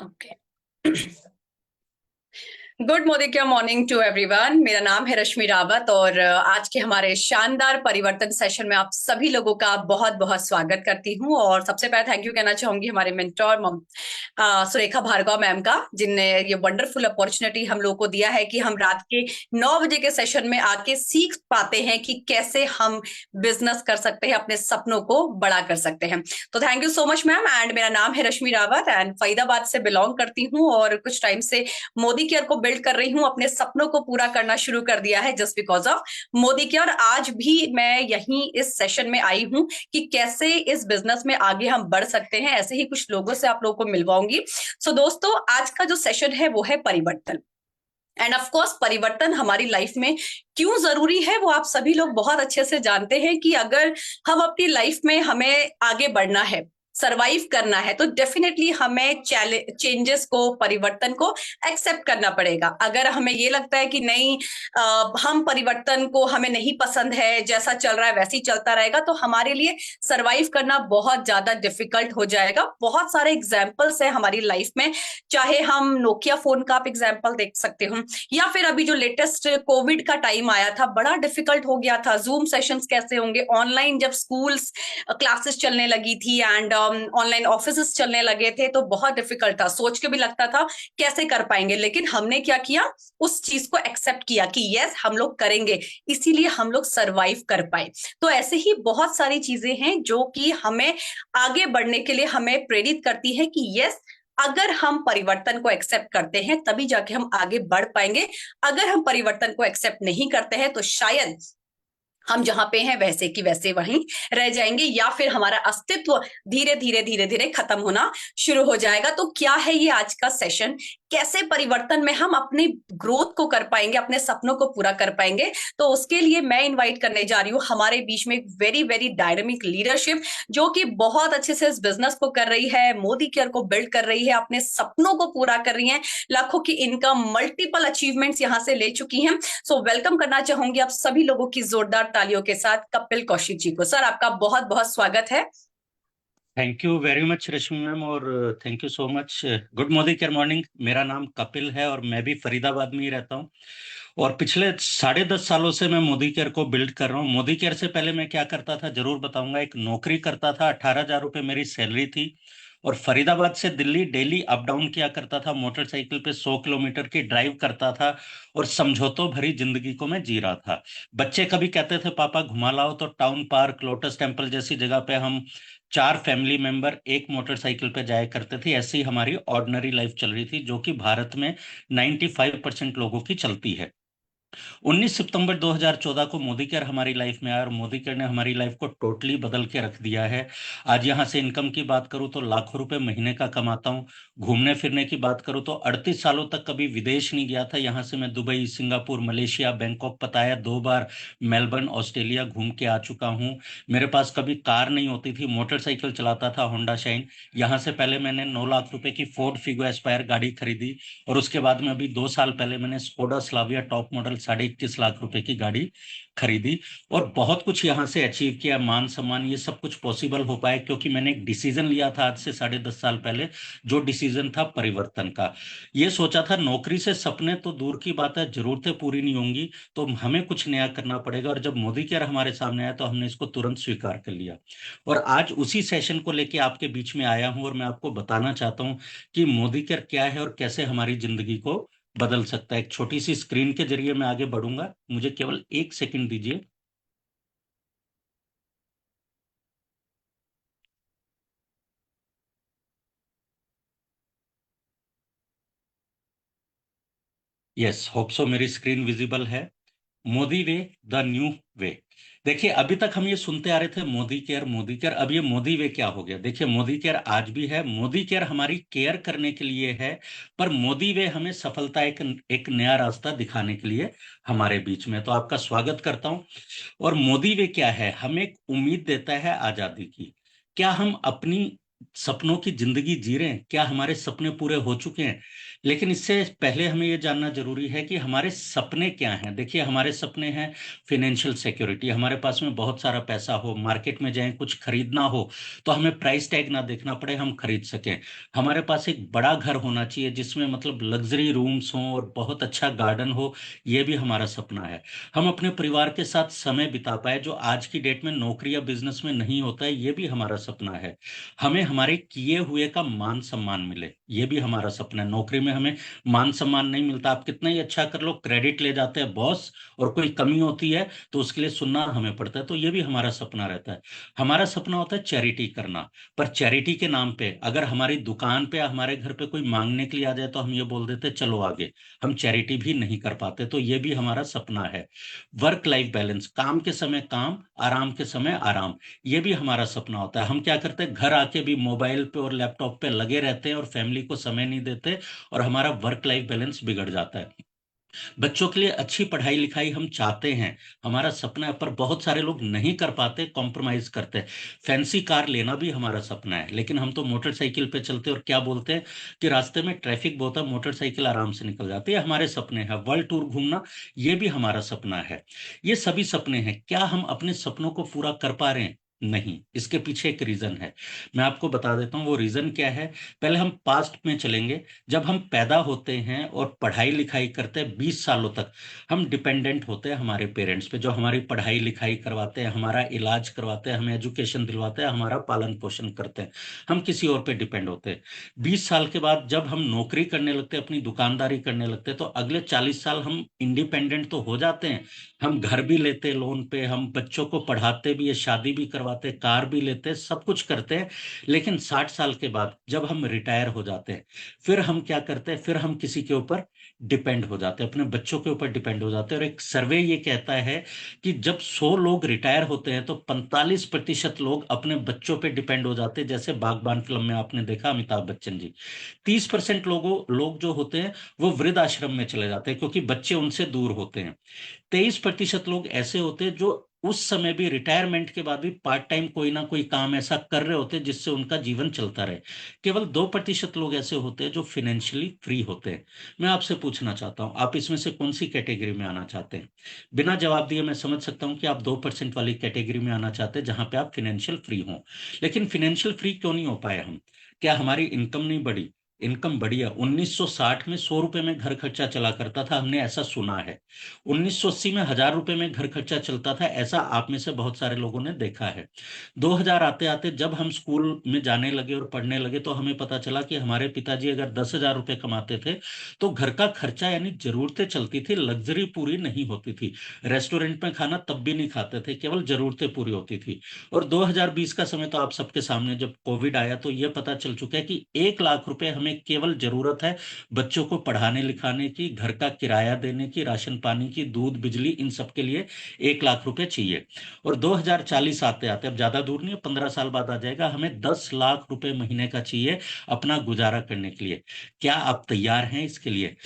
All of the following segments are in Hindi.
Okay. Good morning to everyone. मेरा नाम है रश्मि रावत और आज के हमारे शानदार परिवर्तन सेशन में आप सभी लोगों का बहुत बहुत स्वागत करती हूं। और सबसे पहले थैंक यू कहना चाहूंगी हमारे मेंटोर सुरेखा भार्गव मैम का, जिनने ये वंडरफुल अपॉर्चुनिटी हम लोगों को दिया है कि हम रात के 9 बजे के सेशन में आके सीख पाते हैं कि कैसे हम बिजनेस कर सकते हैं, अपने सपनों को बड़ा कर सकते हैं। तो thank you so much ma'am. And मेरा नाम है रश्मि रावत एंड फरीदाबाद से बिलोंग करती हूँ और कुछ टाइम से मोदी केयर को बिल्ड कर रही हूँ। अपने सपनों को पूरा करना शुरू कर दिया है just because of Modi care. आज भी मैं यहीं इस सेशन में आई हूँ कि कैसे इस बिजनेस में आगे हम बढ़ सकते हैं। ऐसे ही कुछ लोगों से आप लोगों को मिलवाऊंगी। सो दोस्तों, आज का जो सेशन है वो है परिवर्तन। एंड ऑफ कोर्स परिवर्तन हमारी लाइफ में क्यों जरूरी है वो आप सभी लोग बहुत अच्छे से जानते हैं कि अगर हम अपनी लाइफ में हमें आगे बढ़ना है, सरवाइव करना है, तो डेफिनेटली हमें चेंजेस को, परिवर्तन को एक्सेप्ट करना पड़ेगा। अगर हमें ये लगता है कि नहीं, हम परिवर्तन को, हमें नहीं पसंद है, जैसा चल रहा है वैसे ही चलता रहेगा, तो हमारे लिए सरवाइव करना बहुत ज्यादा डिफिकल्ट हो जाएगा। बहुत सारे एग्जाम्पल्स है हमारी लाइफ में। चाहे हम नोकिया फोन का आप एग्जाम्पल देख सकते हो, या फिर अभी जो लेटेस्ट कोविड का टाइम आया था, बड़ा डिफिकल्ट हो गया था। जूम सेशंस कैसे होंगे, ऑनलाइन जब स्कूल्स क्लासेस चलने लगी थी एंड ऑनलाइन ऑफिस चलने लगे थे, तो बहुत डिफिकल्ट था। सोच के भी लगता था कैसे कर पाएंगे, लेकिन हमने क्या किया, उस चीज को एक्सेप्ट किया कि यस हम लोग करेंगे, इसीलिए हम लोग सरवाइव कर पाए। तो ऐसे ही बहुत सारी चीजें हैं जो कि हमें आगे बढ़ने के लिए हमें प्रेरित करती है कि यस, अगर हम परिवर्तन को एक्सेप्ट करते हैं तभी जाके हम आगे बढ़ पाएंगे। अगर हम परिवर्तन को एक्सेप्ट नहीं करते हैं तो शायद हम जहां पे हैं वैसे की वैसे वहीं रह जाएंगे, या फिर हमारा अस्तित्व धीरे धीरे धीरे धीरे खत्म होना शुरू हो जाएगा। तो क्या है ये आज का सेशन, कैसे परिवर्तन में हम अपने ग्रोथ को कर पाएंगे, अपने सपनों को पूरा कर पाएंगे। तो उसके लिए मैं इनवाइट करने जा रही हूँ हमारे बीच में एक वेरी वेरी डायनामिक लीडरशिप, जो कि बहुत अच्छे से इस बिजनेस को कर रही है, मोदी केयर को बिल्ड कर रही है, अपने सपनों को पूरा कर रही है, लाखों की इनकम, मल्टीपल अचीवमेंट्स यहां से ले चुकी हैं। सो वेलकम करना चाहूंगी आप सभी लोगों की जोरदार तालियों के साथ कपिल कौशिक जी को। सर, आपका बहुत बहुत स्वागत है। Thank you very much Rashmi ma'am, और thank you so much. Good morning care morning. मेरा नाम कपिल है और मैं भी फरीदाबाद में ही रहता हूँ। और पिछले 10.5 सालों से मैं मोदी केयर को बिल्ड कर रहा हूँ। मोदी केयर से पहले मैं क्या करता था जरूर बताऊंगा। एक नौकरी करता था, 18,000 रुपये मेरी सैलरी थी, और फरीदाबाद से दिल्ली डेली अप डाउन किया करता था। मोटरसाइकिल पे 100 किलोमीटर की ड्राइव करता था और समझौतों भरी जिंदगी को मैं जी रहा था। बच्चे कभी कहते थे पापा घुमा लाओ, तो टाउन पार्क, लोटस टेम्पल जैसी जगह पे हम 4 फैमिली मेंबर एक मोटरसाइकिल पे जाया करते थे। ऐसी ही हमारी ऑर्डिनरी लाइफ चल रही थी, जो कि भारत में 95% लोगों की चलती है। 19 सितंबर 2014 को मोदी केयर हमारी लाइफ में आया और मोदी केयर ने हमारी लाइफ को टोटली बदल के रख दिया है। आज यहाँ से इनकम की बात करूँ तो लाखों रुपए महीने का कमाता हूँ। घूमने फिरने की बात करूँ तो 38 सालों तक कभी विदेश नहीं गया था। यहाँ से मैं दुबई, सिंगापुर, मलेशिया, बैंकॉक, पताया, 2 बार मेलबर्न, ऑस्ट्रेलिया घूम के आ चुका हूँ। मेरे पास कभी कार नहीं होती थी, मोटरसाइकिल चलाता था, होंडा शाइन। यहाँ से पहले मैंने 9 लाख रुपए की फोर्ड फिगो एस्पायर गाड़ी खरीदी, और उसके बाद में अभी 2 साल पहले मैंने Skoda Slavia top model 21.5 lakh रुपए की गाड़ी खरीदी। और बहुत कुछ यहाँ से अचीव किया। मान सम्मान ये सब कुछ पॉसिबल हो पाया क्योंकि मैंने एक डिसीजन लिया था आज से 10.5 साल पहले, जो डिसीजन था परिवर्तन का। ये सोचा था नौकरी से सपने तो दूर की बात है, जरूरतें पूरी नहीं होंगी, तो हमें कुछ नया करना पड़ेगा। और जब मोदी केयर हमारे सामने आया तो हमने इसको तुरंत स्वीकार कर लिया। और आज उसी सेशन को लेके आपके बीच में आया हूं और मैं आपको बताना चाहता हूं कि मोदी केयर क्या है और कैसे हमारी जिंदगी को बदल सकता है। एक छोटी सी स्क्रीन के जरिए मैं आगे बढ़ूंगा, मुझे केवल 1 सेकंड दीजिए। यस, होप सो मेरी स्क्रीन विजिबल है। मोदी वे, द न्यू वे। देखिए, अभी तक हम ये सुनते आ रहे थे मोदी केयर मोदी केयर, अब ये मोदी वे क्या हो गया। देखिए, मोदी केयर आज भी है, मोदी केयर हमारी केयर करने के लिए है, पर मोदी वे हमें सफलता, एक नया रास्ता दिखाने के लिए हमारे बीच में। तो आपका स्वागत करता हूं। और मोदी वे क्या है, हमें एक उम्मीद देता है आजादी की। क्या हम अपनी सपनों की जिंदगी जी रहे हैं, क्या हमारे सपने पूरे हो चुके हैं? लेकिन इससे पहले हमें ये जानना जरूरी है कि हमारे सपने क्या हैं। देखिए, हमारे सपने हैं फिनेंशियल सिक्योरिटी, हमारे पास में बहुत सारा पैसा हो, मार्केट में जाएं, कुछ खरीदना हो तो हमें प्राइस टैग ना देखना पड़े, हम खरीद सकें। हमारे पास एक बड़ा घर होना चाहिए जिसमें मतलब लग्जरी रूम्स हों और बहुत अच्छा गार्डन हो, ये भी हमारा सपना है। हम अपने परिवार के साथ समय बिता पाए, जो आज की डेट में नौकरी या बिजनेस में नहीं होता है, ये भी हमारा सपना है। हमें हमारे किए हुए का मान सम्मान मिले, ये भी हमारा सपना है। नौकरी में हमें मान सम्मान नहीं मिलता, आप कितना ही अच्छा कर लो, क्रेडिट ले जाते हैं बॉस, और कोई कमी होती है तो उसके लिए सुनना हमें पड़ता है, तो ये भी हमारा सपना रहता है। हमारा सपना होता है चैरिटी करना, पर चैरिटी के नाम पे अगर हमारी दुकान पे या हमारे घर पे कोई मांगने के लिए आ जाए तो हम ये बोल देते चलो आगे, हम चैरिटी भी नहीं कर पाते, तो ये भी हमारा सपना है। वर्क लाइफ बैलेंस, काम के समय काम, आराम के समय आराम, ये भी हमारा सपना होता है। हम क्या करते हैं, घर आके भी मोबाइल पे और लैपटॉप पे लगे रहते हैं और फैमिली को समय नहीं देते, और हमारा वर्क लाइफ बैलेंस बिगड़ जाता है। बच्चों के लिए अच्छी पढ़ाई लिखाई हम चाहते हैं, हमारा सपना है, पर बहुत सारे लोग नहीं कर पाते, कॉम्प्रोमाइज करते हैं। फैंसी कार लेना भी हमारा सपना है, लेकिन हम तो मोटरसाइकिल पे चलते हैं और क्या बोलते हैं कि रास्ते में ट्रैफिक बहुत है, मोटरसाइकिल आराम से निकल जाती है। हमारे सपने हैं वर्ल्ड टूर घूमना, ये भी हमारा सपना है। ये सभी सपने हैं, क्या हम अपने सपनों को पूरा कर पा रहे हैं? नहीं, इसके पीछे एक रीजन है, मैं आपको बता देता हूँ वो रीजन क्या है। पहले हम पास्ट में चलेंगे। जब हम पैदा होते हैं और पढ़ाई लिखाई करते हैं 20 सालों तक, हम डिपेंडेंट होते हैं हमारे पेरेंट्स पे, जो हमारी पढ़ाई लिखाई करवाते हैं, हमारा इलाज करवाते हैं, हमें एजुकेशन दिलवाते हैं, हमारा पालन पोषण करते हैं। हम किसी और पे डिपेंड होते हैं। 20 साल के बाद जब हम नौकरी करने लगते हैं, अपनी दुकानदारी करने लगते हैं, तो अगले 40 साल हम इंडिपेंडेंट तो हो जाते हैं। हम घर भी लेते हैं लोन पे, हम बच्चों को पढ़ाते भी है, शादी भी करवाते हैं, कार भी लेते हैं, सब कुछ करते हैं। लेकिन 60 साल के बाद जब हम रिटायर हो जाते हैं, फिर हम क्या करते हैं, फिर हम किसी के ऊपर डिपेंड हो जाते हैं, अपने बच्चों के ऊपर डिपेंड हो जाते हैं। और एक सर्वे ये कहता है कि जब 100 लोग रिटायर होते हैं तो 45% लोग अपने बच्चों पे डिपेंड हो जाते हैं, जैसे बागबान फिल्म में आपने देखा अमिताभ बच्चन जी। 30% लोग जो होते हैं वो वृद्ध आश्रम में चले जाते हैं, क्योंकि बच्चे उनसे दूर होते हैं। 23% लोग ऐसे होते हैं जो उस समय भी, रिटायरमेंट के बाद भी पार्ट टाइम कोई ना कोई काम ऐसा कर रहे होते हैं जिससे उनका जीवन चलता रहे। केवल 2% लोग ऐसे होते हैं जो फिनेंशियली फ्री होते हैं। मैं आपसे पूछना चाहता हूं, आप इसमें से कौन सी कैटेगरी में आना चाहते हैं? बिना जवाब दिए मैं समझ सकता हूं कि आप 2% वाली कैटेगरी में आना चाहते हैं, जहां पे आप फिनेंशियल फ्री हों। लेकिन फिनेंशियल फ्री क्यों नहीं हो पाए हम? क्या हमारी इनकम नहीं बढ़ी? इनकम बढ़िया। 1960 में 100 रुपए में घर खर्चा चला करता था, हमने ऐसा सुना है। 1980 में 1000 रुपए में घर खर्चा चलता था, ऐसा आप में से बहुत सारे लोगों ने देखा है। 2000 आते आते जब हम स्कूल में जाने लगे और पढ़ने लगे, तो हमें पता चला कि हमारे पिताजी अगर 10,000 रुपए कमाते थे तो घर का खर्चा यानी जरूरतें चलती थी, लग्जरी पूरी नहीं होती थी। रेस्टोरेंट में खाना तब भी नहीं खाते थे, केवल जरूरतें पूरी होती थी। और 2020 का समय तो आप सबके सामने, जब कोविड आया तो ये पता चल चुका है कि 1 लाख रुपए हमें केवल जरूरत है बच्चों को पढ़ाने लिखाने की, घर का किराया देने की, राशन पानी की, दूध बिजली, इन सब के लिए 1 लाख रुपए चाहिए। और 2040 आते आते, अब ज्यादा दूर नहीं है, 15 साल बाद आ जाएगा, हमें 10 लाख रुपए महीने का चाहिए अपना गुजारा करने के लिए। क्या आप तैयार हैं इसके लिए?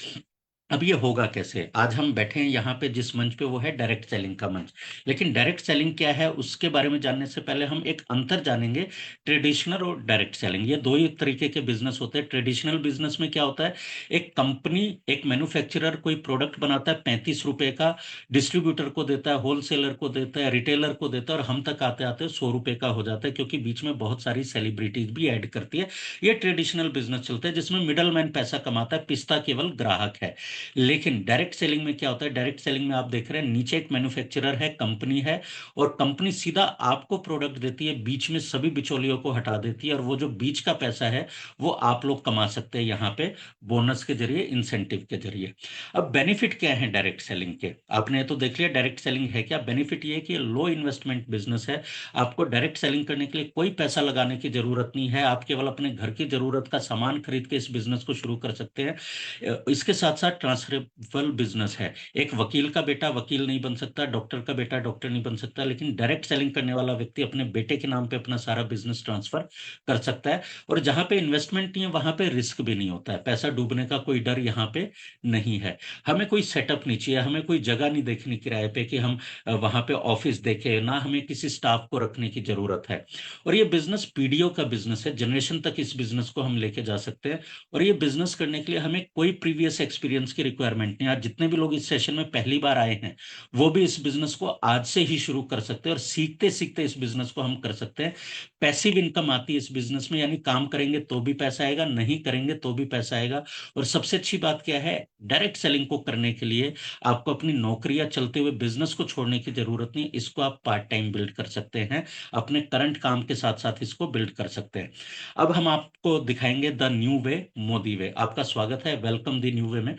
अब ये होगा कैसे? आज हम बैठे हैं यहाँ पे जिस मंच पे, वो है डायरेक्ट सेलिंग का मंच। लेकिन डायरेक्ट सेलिंग क्या है उसके बारे में जानने से पहले हम एक अंतर जानेंगे, ट्रेडिशनल और डायरेक्ट सेलिंग। ये दो ही तरीके के बिजनेस होते हैं। ट्रेडिशनल बिजनेस में क्या होता है, एक कंपनी, एक मैन्युफैक्चरर कोई प्रोडक्ट बनाता है 35 रुपए का, डिस्ट्रीब्यूटर को देता है, होलसेलर को देता है, रिटेलर को देता है, और हम तक आते आते 100 रुपए का हो जाता है, क्योंकि बीच में बहुत सारी सेलिब्रिटीज भी ऐड करती है। ये ट्रेडिशनल बिजनेस चलता है जिसमें मिडल मैन पैसा कमाता है, पिस्ता केवल ग्राहक है। लेकिन डायरेक्ट सेलिंग में क्या होता है, डायरेक्ट सेलिंग में आप देख रहे हैं नीचे एक मैन्युफैक्चरर है, कंपनी है, और कंपनी सीधा आपको प्रोडक्ट देती है, बीच में सभी बिचौलियों को हटा देती है, और वो जो बीच का पैसा है वो आप लोग कमा सकते हैं यहाँ पे, बोनस के जरिए, इंसेंटिव के जरिए। अब बेनिफिट क्या है डायरेक्ट सेलिंग के? आपने तो देख लिया डायरेक्ट सेलिंग है क्या। बेनिफिट ये है कि लो इन्वेस्टमेंट बिजनेस है। आपको डायरेक्ट सेलिंग करने के लिए कोई पैसा लगाने की जरूरत नहीं है, आप केवल अपने घर की जरूरत का सामान खरीद के इस बिजनेस को शुरू कर सकते हैं। इसके साथ साथ ट्रांसफरेबल बिजनेस है। एक वकील का बेटा वकील नहीं बन सकता, डॉक्टर का बेटा डॉक्टर नहीं बन सकता, लेकिन डायरेक्ट सेलिंग करने वाला व्यक्ति अपने बेटे के नाम पे अपना सारा बिजनेस ट्रांसफर कर सकता है। और जहां पे इन्वेस्टमेंट नहीं है वहां पे रिस्क भी नहीं होता है, पैसा डूबने का कोई डर यहाँ पे नहीं है। हमें कोई सेटअप नहीं चाहिए, हमें कोई जगह नहीं देखनी किराए पे कि हम वहां पे ऑफिस देखें, ना हमें किसी स्टाफ को रखने की जरूरत है। और ये बिजनेस पीडीओ का बिजनेस है, जनरेशन तक इस बिजनेस को हम लेके जा सकते हैं। और ये बिजनेस करने के लिए हमें कोई प्रीवियस एक्सपीरियंस की रिक्वायरमेंट नहीं है। आज जितने भी लोग इस सेशन में पहली बार आए हैं वो भी इस बिजनेस को आज से ही शुरू कर सकते हैं, और सीखते सीखते इस बिजनेस को हम कर सकते हैं। पैसिव इनकम आती है इस बिजनेस में, यानी काम करेंगे तो भी पैसा आएगा, नहीं करेंगे तो भी पैसा आएगा। और सबसे अच्छी बात क्या है, डायरेक्ट सेलिंग को करने के लिए आपको अपनी नौकरी या चलते हुए बिजनेस को छोड़ने की जरूरत नहीं, इसको आप पार्ट टाइम बिल्ड कर सकते हैं, अपने करंट काम के साथ साथ इसको बिल्ड कर सकते हैं। अब हम आपको दिखाएंगे द न्यू वे, मोदी वे। आपका स्वागत है, वेलकम द न्यू वे में।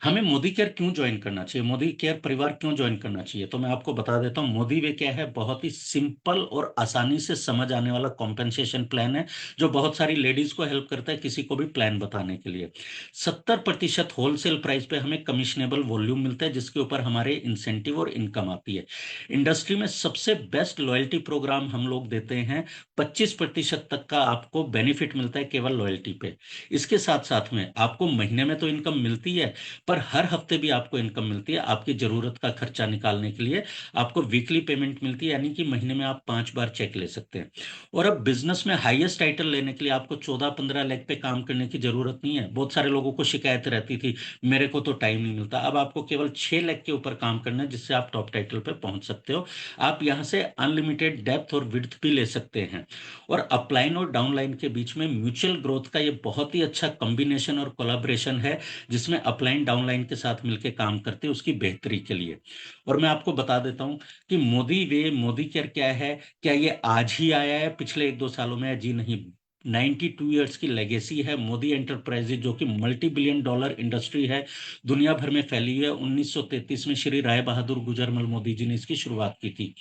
हमें मोदी केयर क्यों ज्वाइन करना चाहिए, मोदी केयर परिवार क्यों ज्वाइन करना चाहिए, तो मैं आपको बता देता हूँ। मोदी वे क्या है, बहुत ही सिंपल और आसानी से समझ आने वाला कॉम्पेंसेशन प्लान है, जो बहुत सारी लेडीज को हेल्प करता है किसी को भी प्लान बताने के लिए। 70% होलसेल प्राइस पे हमें कमिश्नेबल वॉल्यूम मिलता है, जिसके ऊपर हमारे इंसेंटिव और इनकम आती है। इंडस्ट्री में सबसे बेस्ट लॉयल्टी प्रोग्राम हम लोग देते हैं, 25% तक का आपको बेनिफिट मिलता है केवल लॉयल्टी पे। इसके साथ साथ में आपको महीने में तो इनकम मिलती है, पर हर हफ्ते भी आपको इनकम मिलती है आपकी जरूरत का खर्चा निकालने के लिए। आपको वीकली पेमेंट मिलती है, यानी कि महीने में आप 5 बार चेक ले सकते हैं। और अब बिजनेस में हाईएस्ट टाइटल लेने के लिए आपको 14-15 लाख पे काम करने की जरूरत नहीं है। बहुत सारे लोगों को शिकायत रहती थी, मेरे को तो टाइम नहीं मिलता। अब आपको केवल 6 लाख के ऊपर काम करना है, जिससे आप टॉप टाइटल पे पहुंच सकते हो। आप यहां से अनलिमिटेड डेप्थ और विड्थ भी ले सकते हैं। और अपलाइन और डाउनलाइन के बीच में म्यूचुअल ग्रोथ का ये बहुत ही अच्छा कॉम्बिनेशन और कोलाब्रेशन है, जिसमें अपलाइन डाउनलाइन के साथ मिलकर काम करते हैं उसकी बेहतरी के लिए। और मैं आपको बता देता हूं कि मोदी वे, मोदी केयर क्या है। क्या ये आज ही आया है पिछले 1-2 सालों में? जी नहीं, 92 ईयर्स की लेगेसी है मोदी एंटरप्राइजेज, जो कि मल्टी बिलियन डॉलर इंडस्ट्री है, दुनिया भर में फैली हुई है। 1933 में श्री राय बहादुर गुजरमल मोदी जी ने इसकी शुरुआत की थी।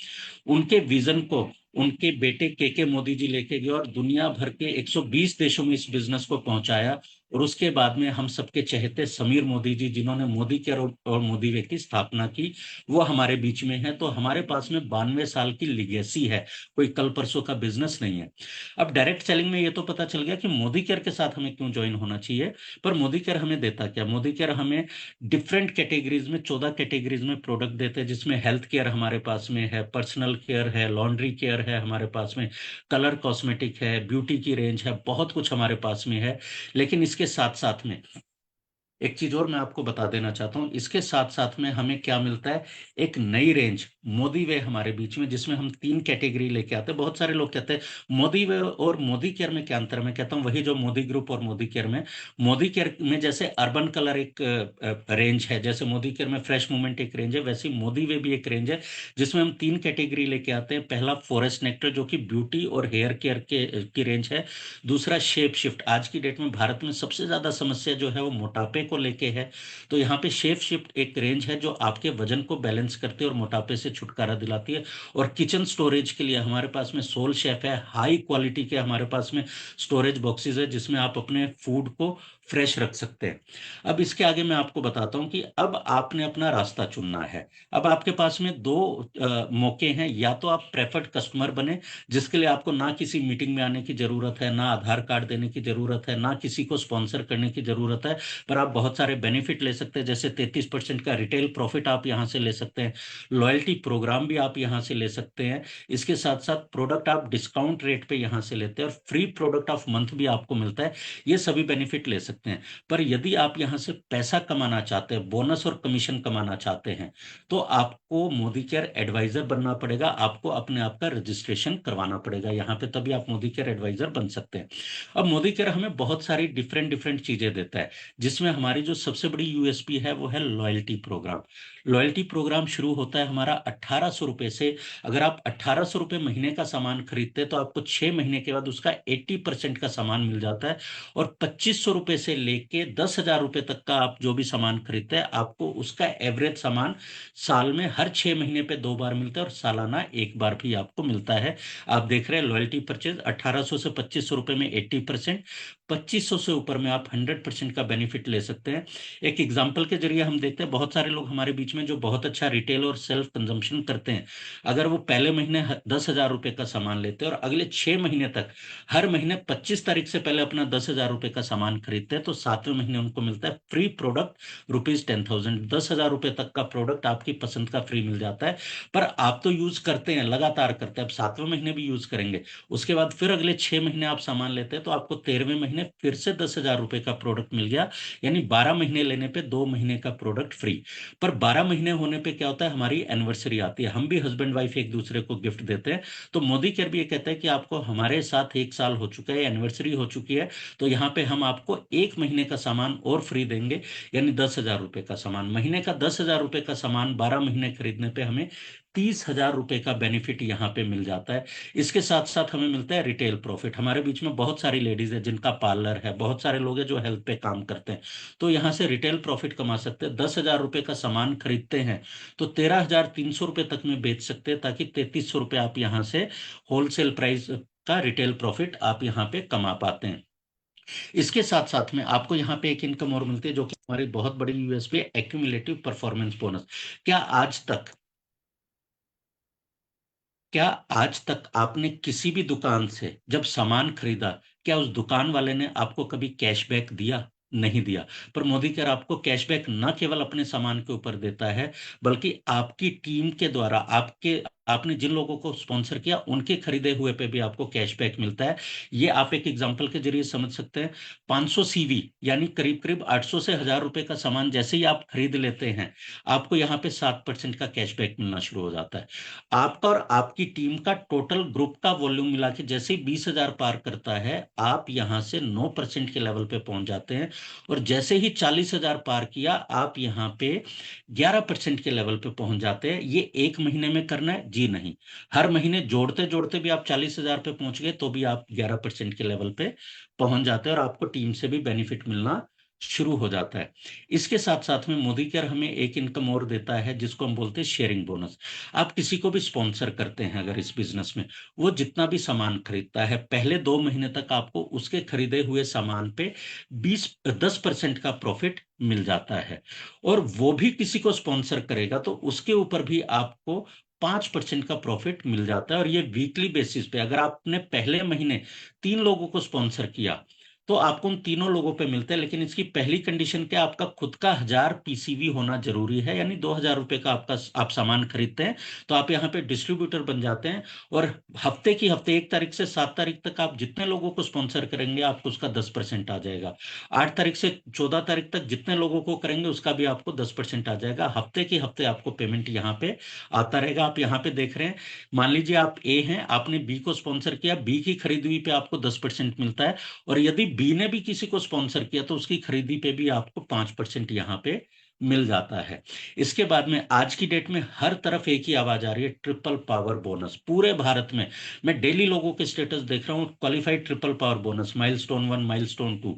उनके विजन को उनके बेटे के मोदी जी लेके गए और दुनिया भर के 120 देशों में इस बिजनेस को पहुंचाया। और उसके बाद में हम सबके चहेते समीर मोदी जी, जिन्होंने मोदी केयर और मोदी वे की स्थापना की, वो हमारे बीच में है। तो हमारे पास में 92 साल की लिगेसी है, कोई कल परसों का बिजनेस नहीं है। अब डायरेक्ट सेलिंग में ये तो पता चल गया कि मोदी केयर के साथ हमें क्यों ज्वाइन होना चाहिए। पर मोदी केयर हमें देता क्या? मोदी केयर हमें डिफरेंट कैटेगरीज में, 14 कैटेगरीज में प्रोडक्ट देते हैं, जिसमें हेल्थ केयर हमारे पास में है, पर्सनल केयर है, लॉन्ड्री केयर है हमारे पास में, कलर कॉस्मेटिक है, ब्यूटी की रेंज है, बहुत कुछ हमारे पास में है। लेकिन इसके साथ साथ में एक चीज और मैं आपको बता देना चाहता हूं, इसके साथ साथ में हमें क्या मिलता है, एक नई रेंज मोदी वे हमारे बीच में, जिसमें हम 3 कैटेगरी लेके आते हैं। बहुत सारे लोग कहते हैं मोदी वे और मोदी केयर में क्या अंतर है। मैं कहता हूं वही जो मोदी ग्रुप और मोदी केयर में। मोदी केयर में जैसे अर्बन कलर एक रेंज है, जैसे मोदी केयर में फ्रेश मूवमेंट एक रेंज है, वैसे मोदी वे भी एक रेंज है, जिसमें हम 3 कैटेगरी लेके आते हैं। पहला फॉरेस्ट नेक्टर, जो कि ब्यूटी और हेयर केयर की रेंज है। दूसरा शेप शिफ्ट, आज की डेट में भारत में सबसे ज्यादा समस्या जो है वो मोटापे को लेके है। तो यहाँ पे शेप शिफ्ट एक रेंज है जो आपके वजन को बैलेंस करती है और मोटापे से छुटकारा दिलाती है। और किचन स्टोरेज के लिए हमारे पास में सोल शेफ है, हाई क्वालिटी के हमारे पास में स्टोरेज बॉक्सेस है, जिसमें आप अपने फूड को फ्रेश रख सकते हैं। अब इसके आगे मैं आपको बताता हूं कि अब आपने अपना रास्ता चुनना है। अब आपके पास में दो मौके हैं, या तो आप प्रेफर्ड कस्टमर बने, जिसके लिए आपको ना किसी मीटिंग में आने की जरूरत है, ना आधार कार्ड देने की जरूरत है, ना किसी को स्पॉन्सर करने की जरूरत है, पर आप बहुत सारे बेनिफिट ले सकते हैं। जैसे 33% का रिटेल प्रॉफिट आप यहां से ले सकते हैं, लॉयल्टी प्रोग्राम भी आप यहां से ले सकते हैं, इसके साथ साथ प्रोडक्ट आप डिस्काउंट रेट पे यहां से लेते हैं, और फ्री प्रोडक्ट ऑफ मंथ भी आपको मिलता है। ये सभी बेनिफिट ले सकते हैं। पर यदि आप यहां से पैसा कमाना चाहते हैं, बोनस और कमीशन कमाना चाहते हैं, तो आपको मोदी केयर एडवाइजर बनना पड़ेगा, आपको अपने आप का रजिस्ट्रेशन करवाना पड़ेगा यहाँ पे, तभी आप मोदी केयर एडवाइजर बन सकते हैं। अब मोदी केयर हमें बहुत सारी डिफरेंट डिफरेंट चीजें देता है, जिसमें हमारी जो सबसे बड़ी यूएसपी है वो है लॉयल्टी प्रोग्राम। लॉयल्टी प्रोग्राम शुरू होता है हमारा 1800 रुपए से। अगर आप 1800 रुपए महीने का सामान खरीदते हैं तो आपको 6 महीने के बाद उसका 80% का सामान मिल जाता है। और 2500 रुपए से लेके 10,000 रुपए तक का आप जो भी सामान खरीदते हैं, आपको उसका एवरेज सामान साल में हर 6 महीने पे 2 बार मिलता है, और सालाना 1 बार भी आपको मिलता है। आप देख रहे हैं लॉयल्टी परचेज 1800 से 2500 रुपए में 80%, 2500 से ऊपर में आप 100% का बेनिफिट ले सकते हैं। एक एग्जांपल के जरिए हम देखते हैं, बहुत सारे लोग हमारे बीच में जो बहुत अच्छा रिटेल और सेल्फ कंजम्पशन करते हैं, अगर वो पहले महीने 10,000 रुपए का सामान लेते हैं और अगले 6 महीने तक हर महीने 25 तारीख से पहले अपना 10,000 रुपए का सामान खरीदते हैं, तो 7वें महीने उनको मिलता है फ्री प्रोडक्ट ₹10,000। 10,000 रुपए तक का प्रोडक्ट आपकी पसंद का फ्री मिल जाता है। पर आप तो यूज करते हैं, लगातार करते हैं, अब 7वें महीने भी यूज करेंगे, उसके बाद फिर अगले 6 महीने आप सामान लेते हैं तो आपको 13वें महीने फिर से 10,000 रुपए का प्रोडक्ट मिल गया, यानी 12 महीने लेने पे 2 महीने का प्रोडक्ट फ्री। पर 12 महीने होने पे क्या होता है, हमारी एनिवर्सरी आती है, हम भी हस्बैंड वाइफ एक दूसरे को गिफ्ट देते हैं। तो मोदी केयर भी ये कहता है कि आपको हमारे साथ 1 साल हो चुका है, एनिवर्सरी हो चुकी है, तो यहाँ पे हम आपको 1 महीने का सामान और फ्री देंगे, यानी 10,000 रुपए का सामान। महीने का 10,000 रुपए का सामान 12 महीने खरीदने पे हमें 30,000 रुपए का बेनिफिट यहाँ पे मिल जाता है। इसके साथ साथ हमें मिलता है रिटेल प्रॉफिट। हमारे बीच में बहुत सारी लेडीज है जिनका पार्लर है, बहुत सारे लोग हैं जो हेल्थ पे काम करते हैं, तो यहाँ से रिटेल प्रॉफिट कमा सकते हैं। 10,000 रुपए का सामान खरीदते हैं तो 13,300 रुपए तक में बेच सकते हैं, ताकि 3,300 रुपए आप यहाँ से होलसेल प्राइस का रिटेल प्रॉफिट आप यहाँ पे कमा पाते हैं। इसके साथ साथ में आपको यहाँ पे एक इनकम और मिलती है जो कि हमारी बहुत बड़ी यूएसपी है, एक्यूमुलेटिव परफॉर्मेंस बोनस। क्या आज तक क्या आज तक आपने किसी भी दुकान से जब सामान खरीदा, क्या उस दुकान वाले ने आपको कभी कैशबैक दिया? नहीं दिया। पर मोदी केयर आपको कैशबैक न केवल अपने सामान के ऊपर देता है, बल्कि आपकी टीम के द्वारा आपने जिन लोगों को स्पॉन्सर किया उनके खरीदे हुए पे भी आपको कैशबैक मिलता है। ये आप एक एग्जांपल के जरिए समझ सकते हैं। 500 सीवी यानी करीब करीब 800 से 1,000 रुपए का सामान जैसे ही आप खरीद लेते हैं, आपको यहाँ पे 7% का कैशबैक मिलना शुरू हो जाता है। आपका और आपकी टीम का टोटल ग्रुप का वॉल्यूम मिला के जैसे ही 20,000 पार करता है, आप यहां से 9% के लेवल पे पहुंच जाते हैं, और जैसे ही 40,000 पार किया, आप यहां पे 11% के लेवल पे पहुंच जाते हैं। ये एक महीने में करना है जी नहीं, हर महीने जोड़ते जोड़ते भी आप 40,000 पे पहुंच गए तो भी आप 11% के लेवल पे पहुंच जाते हैं और आपको टीम से भी बेनिफिट मिलना शुरू हो जाता है। इसके साथ साथ में मोदी केयर हमें एक इनकम और देता है जिसको हम बोलते हैं शेयरिंग बोनस। आप किसी को भी स्पॉन्सर करते हैं अगर इस बिजनेस में, वो जितना भी सामान खरीदता है, पहले 2 महीने तक आपको उसके खरीदे हुए सामान पे 10% का प्रॉफिट मिल जाता है। और वो भी किसी को स्पॉन्सर करेगा तो उसके ऊपर भी आपको 5% का प्रॉफिट मिल जाता है। और ये वीकली बेसिस पे, अगर आपने पहले महीने 3 लोगों को स्पॉन्सर किया तो आपको उन तीनों लोगों पे मिलते हैं, लेकिन इसकी पहली कंडीशन क्या, आपका खुद का 1,000 पीसीवी होना जरूरी है, यानी 2,000 रुपए का आप सामान खरीदते हैं तो आप यहाँ पे डिस्ट्रीब्यूटर बन जाते हैं। और हफ्ते की हफ्ते 1 तारीख से 7 तारीख तक आप जितने लोगों को स्पॉन्सर करेंगे आपको उसका 10% आ जाएगा। 8 तारीख से 14 तारीख तक जितने लोगों को करेंगे उसका भी आपको 10% आ जाएगा। हफ्ते के हफ्ते आपको पेमेंट यहाँ पे आता रहेगा। आप यहाँ पे देख रहे हैं, मान लीजिए आप ए हैं, आपने बी को स्पॉन्सर किया, बी की खरीदी हुई पे आपको 10% मिलता है, और यदि बी ने भी किसी को स्पॉन्सर किया तो उसकी खरीदी पे भी आपको 5% यहाँ पे मिल जाता है। इसके बाद में आज की डेट में हर तरफ एक ही आवाज आ रही है, ट्रिपल पावर बोनस। पूरे भारत में मैं डेली लोगों के स्टेटस देख रहा हूँ, qualified triple power bonus, milestone 1, milestone 2।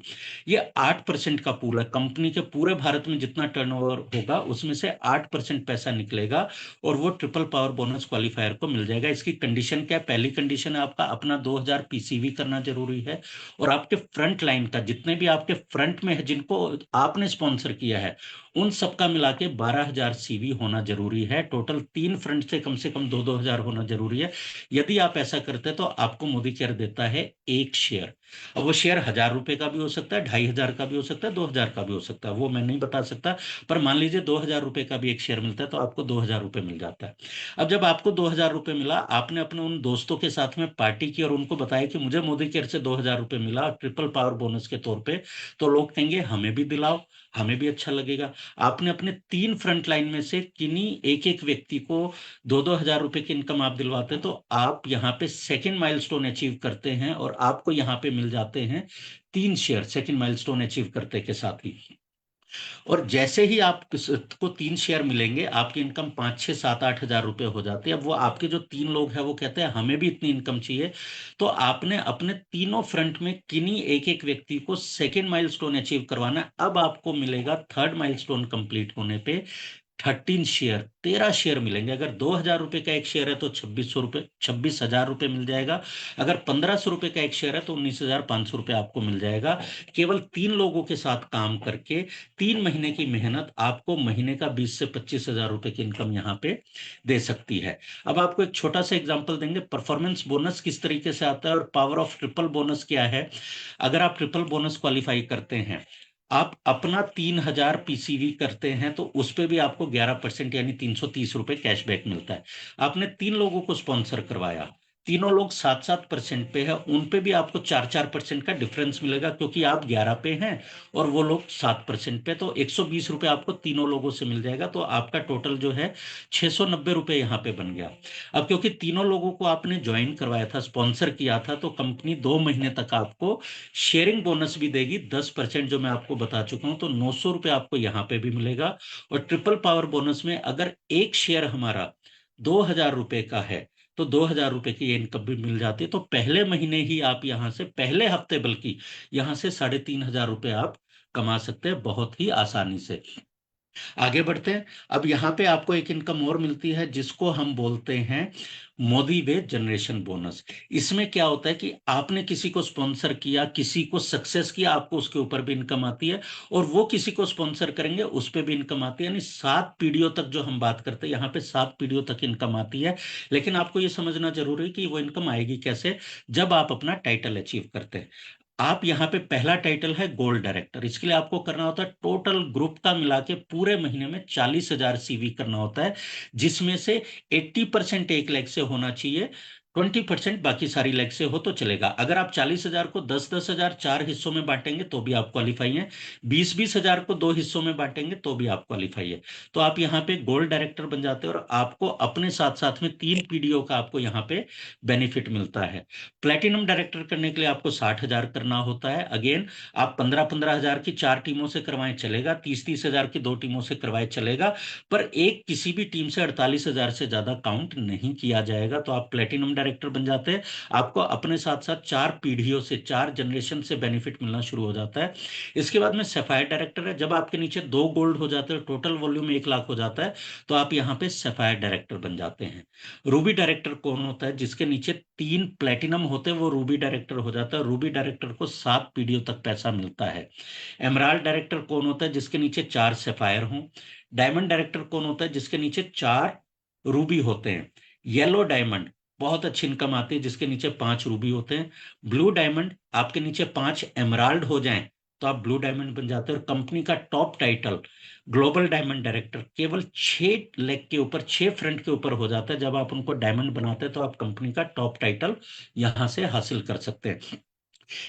ये 8% का पूल है। कंपनी के पूरे भारत में जितना टर्नओवर होगा उसमें से 8% पैसा निकलेगा और वो ट्रिपल पावर बोनस क्वालिफायर को मिल जाएगा। इसकी कंडीशन क्या है? पहली कंडीशन है आपका अपना 2,000 पीसीवी करना जरूरी है, और आपके फ्रंट लाइन का जितने भी आपके फ्रंट में है जिनको आपने स्पॉन्सर किया है उन सबका मिला के 12,000 सीवी होना जरूरी है। टोटल 3 फ्रंट से कम 2-2 हजार होना जरूरी है। यदि आप ऐसा करते हैं तो आपको मोदी केयर देता है एक शेयर। अब वो शेयर 1,000 रुपए का भी हो सकता है, 2,500 का भी हो सकता है, 2,000 का भी हो सकता है, वो मैं नहीं बता सकता। पर मान लीजिए 2,000 रुपए का भी एक शेयर मिलता है तो आपको 2,000 रुपए मिल जाता है। अब जब आपको 2,000 रुपए मिला, आपने अपने उन दोस्तों के साथ में पार्टी की और उनको बताया कि मुझे मोदी केयर से 2,000 रुपए मिला ट्रिपल पावर बोनस के तौर पे, तो लोग कहेंगे हमें भी दिलाओ, हमें भी अच्छा लगेगा। आपने अपने 3 फ्रंट लाइन में से किन्हीं एक एक व्यक्ति को 2-2 हजार रुपए की इनकम आप दिलवाते हैं, तो आप यहाँ पे सेकंड माइलस्टोन अचीव करते हैं और आपको यहाँ पे मिल जाते हैं 3 शेयर सेकंड माइलस्टोन अचीव करते के साथ ही। और जैसे ही आपको 3 शेयर मिलेंगे आपकी इनकम 5, 6, 7, 8 हजार रुपए हो जाती है। अब वो आपके जो 3 लोग हैं वो कहते हैं हमें भी इतनी इनकम चाहिए, तो आपने अपने तीनों फ्रंट में किन्हीं एक एक व्यक्ति को सेकेंड माइलस्टोन अचीव करवाना है। अब आपको मिलेगा थर्ड माइलस्टोन कंप्लीट होने पे 13 शेयर, 13 शेयर मिलेंगे। अगर 2,000 रुपए का एक शेयर है तो 2600 रुपये, 26,000 रुपये मिल जाएगा। अगर 1,500 रुपए का एक शेयर है तो 19,500 रुपये आपको मिल जाएगा। केवल 3 लोगों के साथ काम करके 3 महीने की मेहनत आपको महीने का 20 से 25 हजार रुपए की इनकम यहाँ पे दे सकती है। अब आपको एक छोटा सा एग्जांपल देंगे, परफॉर्मेंस बोनस किस तरीके से आता है और पावर ऑफ ट्रिपल बोनस क्या है। अगर आप ट्रिपल बोनस क्वालिफाई करते हैं, आप अपना 3,000 पीसीवी करते हैं तो उस पे भी आपको 11% यानी 330 रुपए कैशबैक मिलता है। आपने 3 लोगों को स्पॉन्सर करवाया, तीनों लोग 7-7% पे है, उन पे भी आपको 4-4% का डिफरेंस मिलेगा, क्योंकि आप 11 पे हैं और वो लोग 7% पे, तो 120 रुपए आपको तीनों लोगों से मिल जाएगा। तो आपका टोटल जो है 690 रुपए यहाँ पे बन गया। अब क्योंकि तीनों लोगों को आपने ज्वाइन करवाया था, स्पॉन्सर किया था, तो कंपनी 2 महीने तक आपको शेयरिंग बोनस भी देगी 10%, जो मैं आपको बता चुका हूं। तो 900 रुपये आपको यहाँ पे भी मिलेगा। और ट्रिपल पावर बोनस में अगर एक शेयर हमारा 2,000 रुपए का है तो 2,000 रुपए की इनकम भी मिल जाती है। तो पहले महीने ही आप यहाँ से, पहले हफ्ते बल्कि, यहाँ से 3,500 रुपये आप कमा सकते हैं बहुत ही आसानी से। आगे बढ़ते हैं। अब यहाँ पे आपको एक इनकम और मिलती है जिसको हम बोलते हैं मोदी वे जनरेशन बोनस। इसमें क्या होता है कि आपने किसी को स्पॉन्सर किया, किसी को सक्सेस किया, आपको उसके ऊपर भी इनकम आती है, और वो किसी को स्पॉन्सर करेंगे उस पर भी इनकम आती है। यानी 7 पीढ़ियों तक जो हम बात करते हैं, यहाँ पे 7 पीढ़ियों तक इनकम आती है। लेकिन आपको ये समझना जरूरी है कि वो इनकम आएगी कैसे, जब आप अपना टाइटल अचीव करते हैं। आप यहाँ पे पहला टाइटल है गोल्ड डायरेक्टर, इसके लिए आपको करना होता है टोटल ग्रुप का मिला के पूरे महीने में 40,000 सीवी करना होता है, जिसमें से 80% 1 लाख से होना चाहिए, 20% बाकी सारी लाख से हो तो चलेगा। अगर आप 40,000 को 10-10 हजार 4 हिस्सों में बांटेंगे तो भी आप क्वालिफाई हैं, 20-20 हजार को 2 हिस्सों में बांटेंगे तो भी आप क्वालिफाई है। तो आप यहाँ पे गोल्ड डायरेक्टर बन जाते हैं और आपको अपने साथ साथ में 3 पीढ़ियों का आपको यहाँ पे बेनिफिट मिलता है। प्लेटिनम डायरेक्टर करने के लिए आपको 60,000 करना होता है। अगेन, आप 15-15 हजार की 4 टीमों से करवाएं चलेगा, 30-30 हजार की 2 टीमों से करवाए चलेगा, पर एक किसी भी टीम से 48,000 से ज्यादा काउंट नहीं किया जाएगा। तो आप प्लेटिनम डायरेक्टर बन जाते हैं। आपको अपने साथ साथ 4 पीढ़ियों से, 4 जनरेशन से बेनिफिट मिलना शुरू हो जाता है। इसके बाद में सफायर डायरेक्टर है। जब आपके नीचे 2 गोल्ड हो जाते हैं, टोटल वॉल्यूम 1 लाख हो जाता है, तो आप यहाँ पे सफायर डायरेक्टर बन जाते हैं। रूबी डायरेक्टर कौन होता है, जिसके नीचे 3 प्लेटिनम होते हैं, वो रूबी डायरेक्टर हो जाता है। रूबी डायरेक्टर को 7 पीढ़ियों तक पैसा मिलता है। एमराल्ड डायरेक्टर कौन होता है, जिसके नीचे 4 सफायर हों। डायमंड डायरेक्टर कौन होता है, जिसके नीचे 4 रूबी होते हैं। येलो डायमंड, बहुत अच्छी इनकम आती है, जिसके नीचे 5 रूबी होते हैं। ब्लू डायमंड, आपके नीचे 5 एमराल्ड हो जाएं तो आप ब्लू डायमंड बन जाते हैं। और कंपनी का top title global diamond director केवल 6 लेग के ऊपर, 6 फ्रंट के ऊपर हो जाता है। जब आप उनको डायमंड बनाते हैं तो आप कंपनी का टॉप टाइटल यहां से हासिल कर सकते हैं।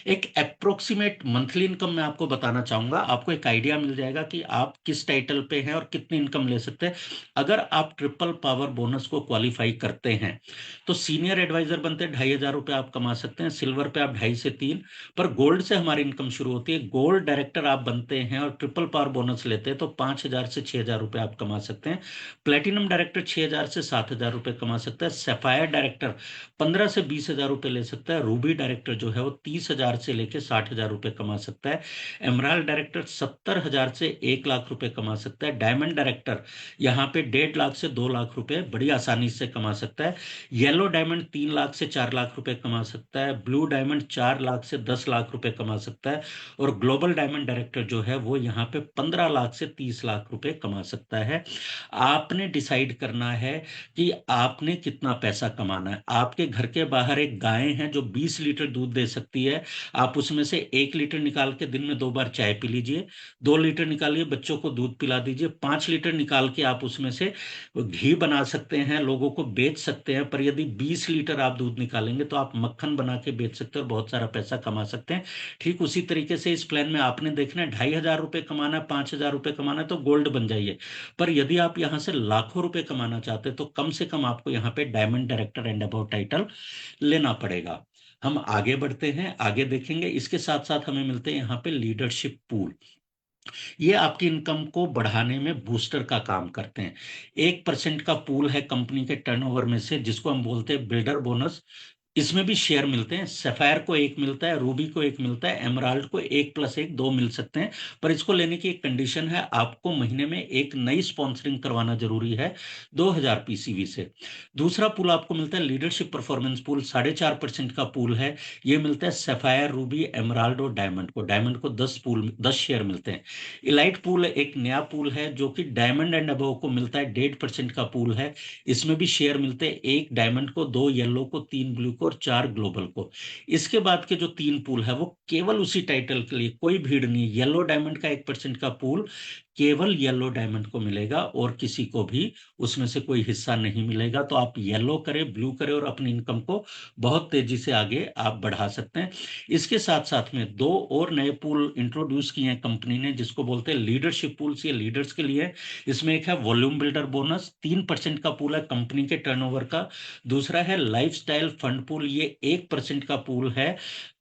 एक अप्रोक्सीमेट मंथली इनकम मैं आपको बताना चाहूंगा, आपको एक आइडिया मिल जाएगा कि आप किस टाइटल पे हैं और कितनी इनकम ले सकते हैं। अगर आप ट्रिपल पावर बोनस को क्वालिफाई करते हैं तो सीनियर एडवाइजर बनते हैं, 2,500 रुपये आप कमा सकते हैं। सिल्वर पे आप 2.5 से 3, पर गोल्ड से हमारी इनकम शुरू होती है। गोल्ड डायरेक्टर आप बनते हैं और ट्रिपल पावर बोनस लेते हैं तो 5,000 से 6,000 रुपये आप कमा सकते हैं। प्लेटिनम डायरेक्टर 6,000 से 7,000 रुपये कमा सकता है। सफायर डायरेक्टर 15 से 20 हजार रुपये ले सकता है। रूबी डायरेक्टर जो है वो 30,000 से लेके 60,000 रुपये कमा सकता है। एमराल्ड डायरेक्टर 70,000 से 1 लाख रुपए कमा सकता है। डायमंड डायरेक्टर यहाँ पे 1.5 लाख से 2 लाख रुपए बड़ी आसानी से कमा सकता है। येलो डायमंड 3 लाख से 4 लाख रुपए कमा सकता है। ब्लू डायमंड 4 लाख से 10 लाख रुपए कमा सकता है। और ग्लोबल डायमंड डायरेक्टर जो है वो यहाँ पे 15 लाख से 30 लाख रुपए कमा सकता है। आपने डिसाइड करना है कि आपने कितना पैसा कमाना है। आपके घर के बाहर एक गाय है जो 20 लीटर दूध दे सकती है, आप उसमें से 1 लीटर निकाल के दिन में 2 बार चाय पी लीजिए, 2 लीटर निकालिए बच्चों को दूध पिला दीजिए, 5 लीटर निकाल के आप उसमें से घी बना सकते हैं, लोगों को बेच सकते हैं। पर यदि 20 लीटर आप दूध निकालेंगे तो आप मक्खन बना के बेच सकते हैं और बहुत सारा पैसा कमा सकते हैं। ठीक उसी तरीके से इस प्लान में आपने देखना है 2,500 रुपये कमाना है, 5,000 रुपये कमाना है तो गोल्ड बन जाइए। पर यदि आप यहां से लाखों रुपए कमाना चाहते हैं तो कम से कम आपको यहाँ पे diamond director and above title लेना पड़ेगा। हम आगे बढ़ते हैं, आगे देखेंगे। इसके साथ साथ हमें मिलते हैं यहाँ पे लीडरशिप पूल। ये आपकी इनकम को बढ़ाने में बूस्टर का काम करते हैं। 1% का पूल है कंपनी के टर्नओवर में से, जिसको हम बोलते हैं बिल्डर बोनस। इसमें भी शेयर मिलते हैं। सफायर को एक मिलता है, रूबी को एक मिलता है, एमराल्ड को 1+1 2 मिल सकते हैं। पर इसको लेने की एक कंडीशन है, आपको महीने में एक नई स्पॉन्सरिंग करवाना जरूरी है 2000 पीसीवी से। दूसरा पूल आपको मिलता है लीडरशिप परफॉर्मेंस पूल, 4.5% का पूल है। ये मिलता है सफायर, रूबी, एमराल्ड और डायमंड को। डायमंड को 10 शेयर मिलते हैं। इलाइट पूल एक नया पूल है जो कि डायमंड एंड अबव को मिलता है, 1.5% का पूल है। इसमें भी शेयर मिलते हैं, 1 डायमंड को, 2 येलो को, 3 ब्लू को और 4 ग्लोबल को। इसके बाद के जो 3 पूल है वो केवल उसी टाइटल के लिए, कोई भीड़ नहीं। येलो डायमंड का 1% का पूल केवल येलो डायमंड को मिलेगा और किसी को भी उसमें से कोई हिस्सा नहीं मिलेगा। तो आप येलो करें, ब्लू करें और अपनी इनकम को बहुत तेजी से आगे आप बढ़ा सकते हैं। इसके साथ साथ में 2 और नए पूल इंट्रोड्यूस किए हैं कंपनी ने, जिसको बोलते हैं लीडरशिप पूल्स। ये लीडर्स के लिए है। इसमें एक है वॉल्यूम बिल्डर बोनस, 3% का पूल है कंपनी के टर्नओवर का। दूसरा है लाइफस्टाइल फंड पूल, ये 1% का पूल है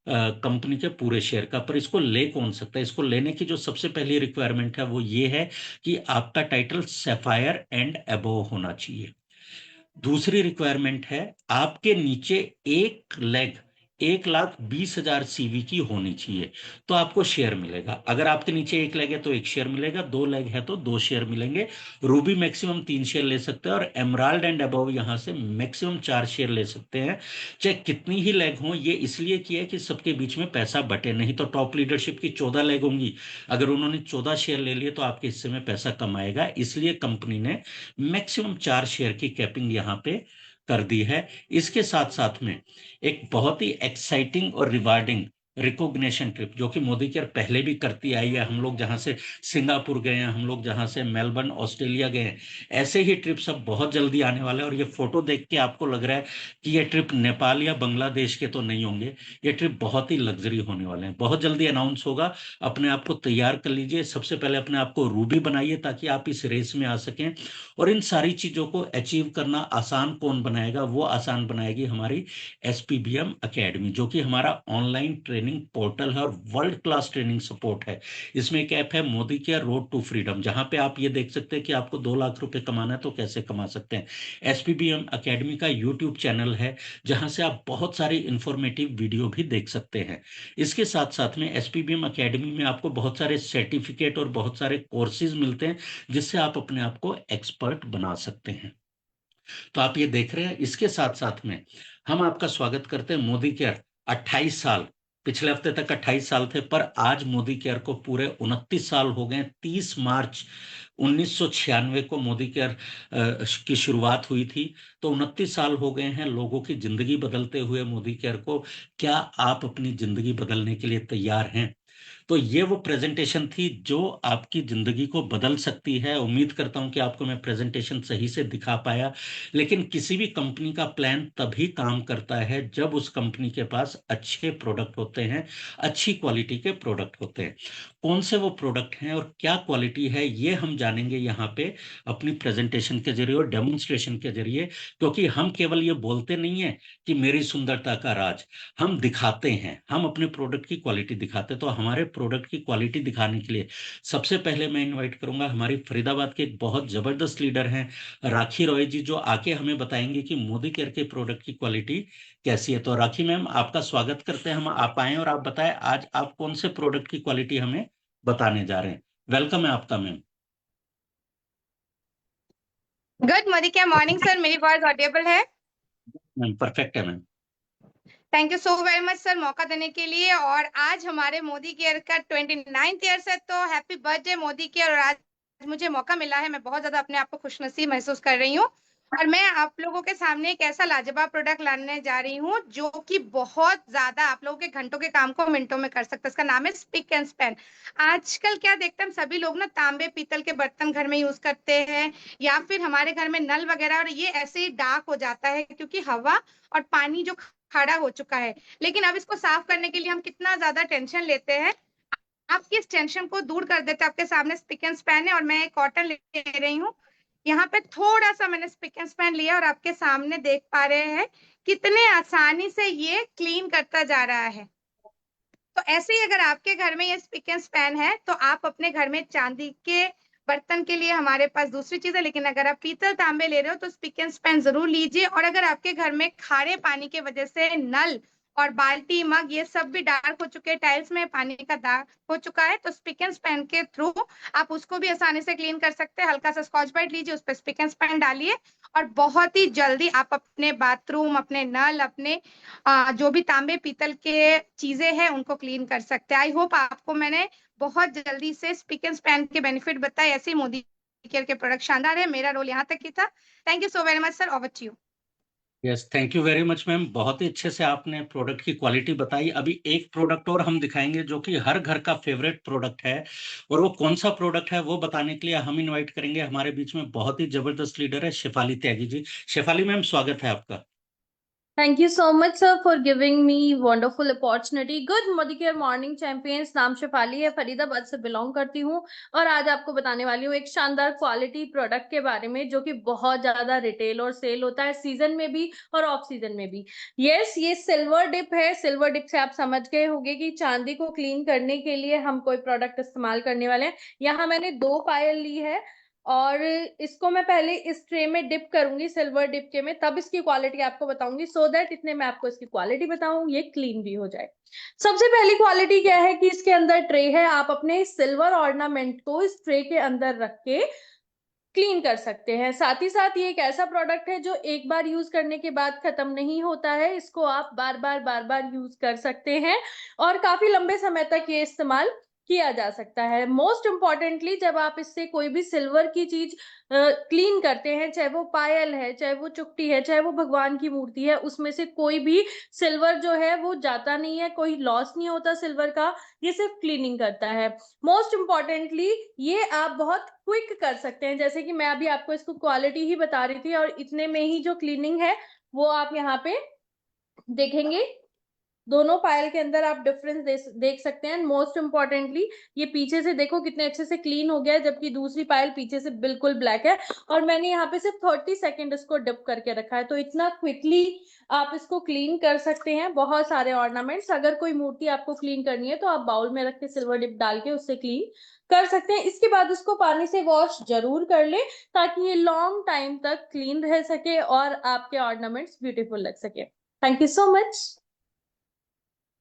कंपनी के पूरे शेयर का। पर इसको ले कौन सकता है? इसको लेने की जो सबसे पहली रिक्वायरमेंट है वो ये है कि आपका टाइटल सैफायर एंड अबव होना चाहिए। दूसरी रिक्वायरमेंट है, आपके नीचे एक लेग 1,20,000 सीवी की होनी चाहिए, तो आपको शेयर मिलेगा। अगर आपके नीचे एक लेग है तो एक शेयर मिलेगा, 2 लेग है तो 2 शेयर मिलेंगे। रूबी मैक्सिमम 3 शेयर ले सकते हैं और एमराल्ड एंड अबव यहां से मैक्सिमम 4 शेयर ले सकते हैं, चाहे कितनी ही लेग हो। ये इसलिए किया है कि सबके बीच में पैसा बटे, नहीं तो टॉप लीडरशिप की 14 लेग होंगी, अगर उन्होंने 14 शेयर ले लिए तो आपके हिस्से में पैसा कम आएगा। इसलिए कंपनी ने मैक्सिमम 4 शेयर की कैपिंग यहां पे कर दी है। इसके साथ साथ में एक बहुत ही एक्साइटिंग और रिवार्डिंग रिकॉग्निशन ट्रिप, जो कि मोदी केयर पहले भी करती आई है। हम लोग जहां से सिंगापुर गए हैं, हम लोग जहां से मेलबर्न ऑस्ट्रेलिया गए हैं, ऐसे ही ट्रिप सब बहुत जल्दी आने वाले हैं। और ये फोटो देख के आपको लग रहा है कि ये ट्रिप नेपाल या बांग्लादेश के तो नहीं होंगे, ये ट्रिप बहुत ही लग्जरी होने वाले हैं। बहुत जल्दी अनाउंस होगा, अपने आप को तैयार कर लीजिए। सबसे पहले अपने आप को रूबी बनाइए ताकि आप इस रेस में आ सकें। और इन सारी चीजों को अचीव करना आसान कौन बनाएगा? वो आसान बनाएगी हमारी एसपीबीएम एकेडमी, जो कि हमारा ऑनलाइन ट्रेनिंग पोर्टल है और वर्ल्ड क्लास ट्रेनिंग सपोर्ट है। इसमें एक ऐप है Modi care road to freedom, जहां पे आप ये देख सकते हैं कि आपको 2 लाख रुपए कमाना है तो कैसे कमा सकते हैं। एसपीबीएम एकेडमी का यूट्यूब चैनल है, जहां से आप बहुत सारी इंफॉर्मेटिव वीडियो भी देख सकते हैं। इसके साथ साथ में एसपीबीएम एकेडमी में आपको बहुत सारे सर्टिफिकेट और बहुत सारे कोर्सेज मिलते हैं, जिससे आप अपने आप को एक्सपर्ट बना सकते हैं। तो आप ये देख रहे हैं। इसके साथ साथ में हम आपका स्वागत करते हैं मोदी केयर 28 साल, पिछले हफ्ते तक 28 साल थे, पर आज मोदी केयर को पूरे 29 साल हो गए। 30 मार्च 1996 को मोदी केयर की शुरुआत हुई थी। तो 29 साल हो गए हैं लोगों की जिंदगी बदलते हुए मोदी केयर को। क्या आप अपनी जिंदगी बदलने के लिए तैयार हैं? तो ये वो प्रेजेंटेशन थी जो आपकी जिंदगी को बदल सकती है। उम्मीद करता हूं कि आपको मैं प्रेजेंटेशन सही से दिखा पाया। लेकिन किसी भी कंपनी का प्लान तभी काम करता है जब उस कंपनी के पास अच्छे प्रोडक्ट होते हैं, अच्छी क्वालिटी के प्रोडक्ट होते हैं। कौन से वो प्रोडक्ट हैं और क्या क्वालिटी है, ये हम जानेंगे यहाँ पे अपनी प्रेजेंटेशन के जरिए और डेमोन्स्ट्रेशन के जरिए। क्योंकि हम केवल ये बोलते नहीं है कि मेरी सुंदरता का राज, हम दिखाते हैं, हम अपने प्रोडक्ट की क्वालिटी दिखाते हैं। तो हमारे प्रोडक्ट की क्वालिटी दिखाने के लिए सबसे पहले मैं इनवाइट करूंगा हमारी फरीदाबाद के एक बहुत जबरदस्त लीडर हैं, राखी रॉय जी, जो आके हमें बताएंगे कि मोदी केयर के प्रोडक्ट की क्वालिटी कैसी है। तो राखी मैम, आपका स्वागत करते हैं। हम आप आए और आप बताएं आज आप कौन से प्रोडक्ट की क्वालिटी हमें बताने जा रहे हैं। वेलकम है आपका मैम। गुड मोदी क्या मॉर्निंग सर, मेरी वॉइस ऑडिबल है? मैम परफेक्ट है ma'am. Thank you so very much sir मौका देने के लिए। और आज हमारे मोदी केयर का 29th ईयर है, तो हैप्पी बर्थडे मोदी केयर। और आज मुझे मौका मिला है, मैं बहुत ज्यादा अपने आप को खुशनसीब महसूस कर रही हूँ। और मैं आप लोगों के सामने एक ऐसा लाजवाब प्रोडक्ट लाने जा रही हूँ जो कि बहुत ज्यादा आप लोगों के घंटों के काम को मिनटों में कर सकता है। इसका नाम है स्पिक एंड स्पैन। आजकल क्या देखते हैं हम सभी लोग ना, तांबे पीतल के बर्तन घर में यूज करते हैं, या फिर हमारे घर में नल वगैरह, और ये ऐसे ही डार्क हो जाता है क्योंकि हवा और पानी जो खड़ा हो चुका है। लेकिन अब इसको साफ करने के लिए हम कितना ज्यादा टेंशन लेते हैं। आपकी इस टेंशन को दूर कर देते हैं। आपके सामने स्पिक एंड स्पैन है और मैं कॉटन ले रही हूँ। यहाँ पे थोड़ा सा मैंने स्पिक एंड स्पैन लिया और आपके सामने देख पा रहे हैं कितने आसानी से ये क्लीन करता जा रहा है। तो ऐसे ही अगर आपके घर में ये स्पिक एंड स्पैन है तो आप अपने घर में चांदी के बर्तन के लिए हमारे पास दूसरी चीज है, लेकिन अगर आप पीतल तांबे ले रहे हो तो स्पिक एंड स्पैन जरूर लीजिए। और अगर आपके घर में खारे पानी के वजह से नल और बाल्टी मग ये सब भी डार्क हो चुके हैं, टाइल्स में पानी का दाग हो चुका है, तो स्पिक एंड स्पैन के थ्रू आप उसको भी आसानी से क्लीन कर सकते हैं। हल्का सा स्कॉच ब्राइट लीजिए, उस पर स्पिक एंड स्पैन डालिए और बहुत ही जल्दी आप अपने बाथरूम, अपने नल, अपने जो भी तांबे पीतल के चीजें हैं उनको क्लीन कर सकते हैं। आई होप आपको मैंने बहुत जल्दी से स्पिक एंड स्पैन के बेनिफिट बताए। ऐसे मोदी केयर के प्रोडक्ट शानदार है। मेरा रोल यहाँ तक ही था। Thank you so very much sir, over to you. Yes, thank you very much ma'am, बहुत ही अच्छे से आपने प्रोडक्ट की क्वालिटी बताई। अभी एक प्रोडक्ट और हम दिखाएंगे जो कि हर घर का फेवरेट प्रोडक्ट है, और वो कौन सा प्रोडक्ट है वो बताने के लिए हम इनवाइट करेंगे हमारे बीच में बहुत ही जबरदस्त लीडर है शेफाली त्यागी जी। शेफाली मैम, स्वागत है आपका। Thank you so much, sir, for giving me wonderful opportunity. Good Modicare Morning Champions, नाम शेफाली है, फरीदाबाद से बिलोंग करती हूँ और आज आपको बताने वाली हूँ एक शानदार क्वालिटी प्रोडक्ट के बारे में जो कि बहुत ज्यादा रिटेल और सेल होता है, सीजन में भी और ऑफ सीजन में भी। यस, ये सिल्वर डिप है। सिल्वर डिप से आप समझ गए होंगे कि चांदी को क्लीन करने के लिए हम कोई प्रोडक्ट इस्तेमाल करने वाले हैं। यहाँ मैंने 2 पायल ली है और इसको मैं पहले इस ट्रे में डिप करूंगी, सिल्वर डिप के में, तब इसकी क्वालिटी आपको बताऊंगी, सो दैट इतने में आपको इसकी क्वालिटी बताऊं ये क्लीन भी हो जाए। सबसे पहली क्वालिटी क्या है कि इसके अंदर ट्रे है, आप अपने सिल्वर ऑर्नामेंट को इस ट्रे के अंदर रख के क्लीन कर सकते हैं। साथ ही साथ ये एक ऐसा प्रोडक्ट है जो एक बार यूज करने के बाद खत्म नहीं होता है, इसको आप बार बार यूज कर सकते हैं और काफी लंबे समय तक ये इस्तेमाल किया जा सकता है। मोस्ट इंपॉर्टेंटली, जब आप इससे कोई भी सिल्वर की चीज क्लीन करते हैं, चाहे वो पायल है, चाहे वो चुकटी है, चाहे वो भगवान की मूर्ति है, उसमें से कोई भी सिल्वर जो है वो जाता नहीं है, कोई लॉस नहीं होता सिल्वर का, ये सिर्फ क्लीनिंग करता है। मोस्ट इंपॉर्टेंटली ये आप बहुत क्विक कर सकते हैं, जैसे कि मैं अभी आपको इसको क्वालिटी ही बता रही थी और इतने में ही जो क्लीनिंग है वो आप यहाँ पे देखेंगे। दोनों पायल के अंदर आप डिफरेंस देख सकते हैं। मोस्ट इंपॉर्टेंटली ये पीछे से देखो कितने अच्छे से क्लीन हो गया है, जबकि दूसरी पायल पीछे से बिल्कुल ब्लैक है और मैंने यहाँ पे सिर्फ 30 सेकेंड इसको डिप करके रखा है, तो इतना क्विकली आप इसको क्लीन कर सकते हैं। बहुत सारे ऑर्नामेंट्स, अगर कोई मूर्ति आपको क्लीन करनी है तो आप बाउल में रख के सिल्वर डिप डाल के उससे क्लीन कर सकते हैं। इसके बाद उसको पानी से वॉश जरूर कर ले ताकि ये लॉन्ग टाइम तक क्लीन रह सके और आपके ऑर्नामेंट्स ब्यूटीफुल लग सके। Thank you so much.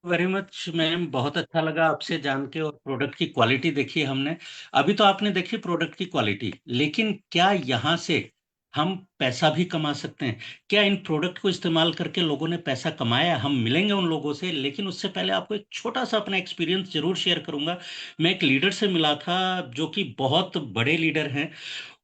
Very much ma'am, बहुत अच्छा लगा आपसे जान के, और प्रोडक्ट की क्वालिटी देखी हमने। अभी तो आपने देखी प्रोडक्ट की क्वालिटी, लेकिन क्या यहाँ से हम पैसा भी कमा सकते हैं? क्या इन प्रोडक्ट को इस्तेमाल करके लोगों ने पैसा कमाया? हम मिलेंगे उन लोगों से, लेकिन उससे पहले आपको एक छोटा सा अपना एक्सपीरियंस जरूर शेयर करूंगा। मैं एक लीडर से मिला था जो कि बहुत बड़े लीडर हैं।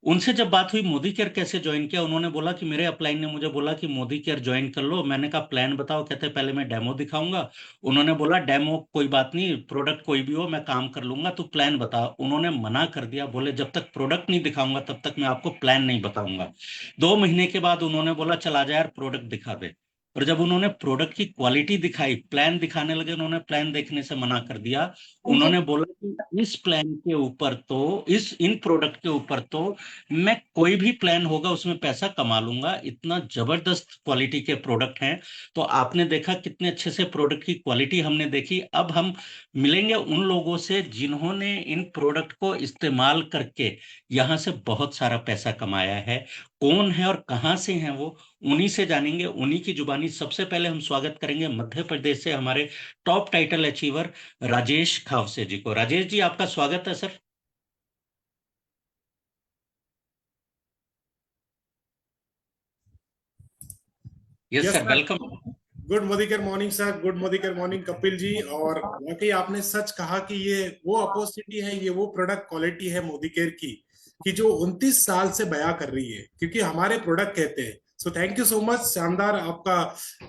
उनसे जब बात हुई मोदी केयर कैसे ज्वाइन किया, उन्होंने बोला कि मेरे अपलाइन ने मुझे बोला कि मोदी केयर ज्वाइन कर लो। मैंने कहा प्लान बताओ, कहते पहले मैं डेमो दिखाऊंगा। उन्होंने बोला डेमो कोई बात नहीं, प्रोडक्ट कोई भी हो मैं काम कर लूंगा, तो प्लान बता। उन्होंने मना कर दिया, बोले जब तक प्रोडक्ट नहीं दिखाऊंगा तब तक मैं आपको प्लान नहीं बताऊंगा। 2 महीने के बाद उन्होंने बोला चल आ जा यार प्रोडक्ट दिखा दे। और जब उन्होंने प्रोडक्ट की क्वालिटी दिखाई, प्लान दिखाने लगे, उन्होंने प्लान देखने से मना कर दिया। उन्होंने बोला कि इस प्लान के ऊपर तो, इस इन प्रोडक्ट के ऊपर तो मैं कोई भी प्लान होगा उसमें पैसा कमा लूंगा, इतना जबरदस्त क्वालिटी के प्रोडक्ट हैं। तो आपने देखा कितने अच्छे से प्रोडक्ट की क्वालिटी हमने देखी। अब हम मिलेंगे उन लोगों से जिन्होंने इन प्रोडक्ट को इस्तेमाल करके यहाँ से बहुत सारा पैसा कमाया है। कौन है और कहाँ से हैं वो, उन्हीं से जानेंगे, उन्हीं की जुबानी। सबसे पहले हम स्वागत करेंगे मध्य प्रदेश से हमारे टॉप टाइटल अचीवर राजेश खावसे जी को। राजेश जी, आपका स्वागत है sir. Yes sir, welcome. Good Modicare morning sir, good Modicare morning Kapil ji. और वाकई आपने सच कहा कि ये वो अपॉर्चुनिटी है, ये वो प्रोडक्ट क्वालिटी है मोदीकेयर की कि जो 29 साल से बयां कर रही है, क्योंकि हमारे प्रोडक्ट कहते हैं। So thank you so much, शानदार आपका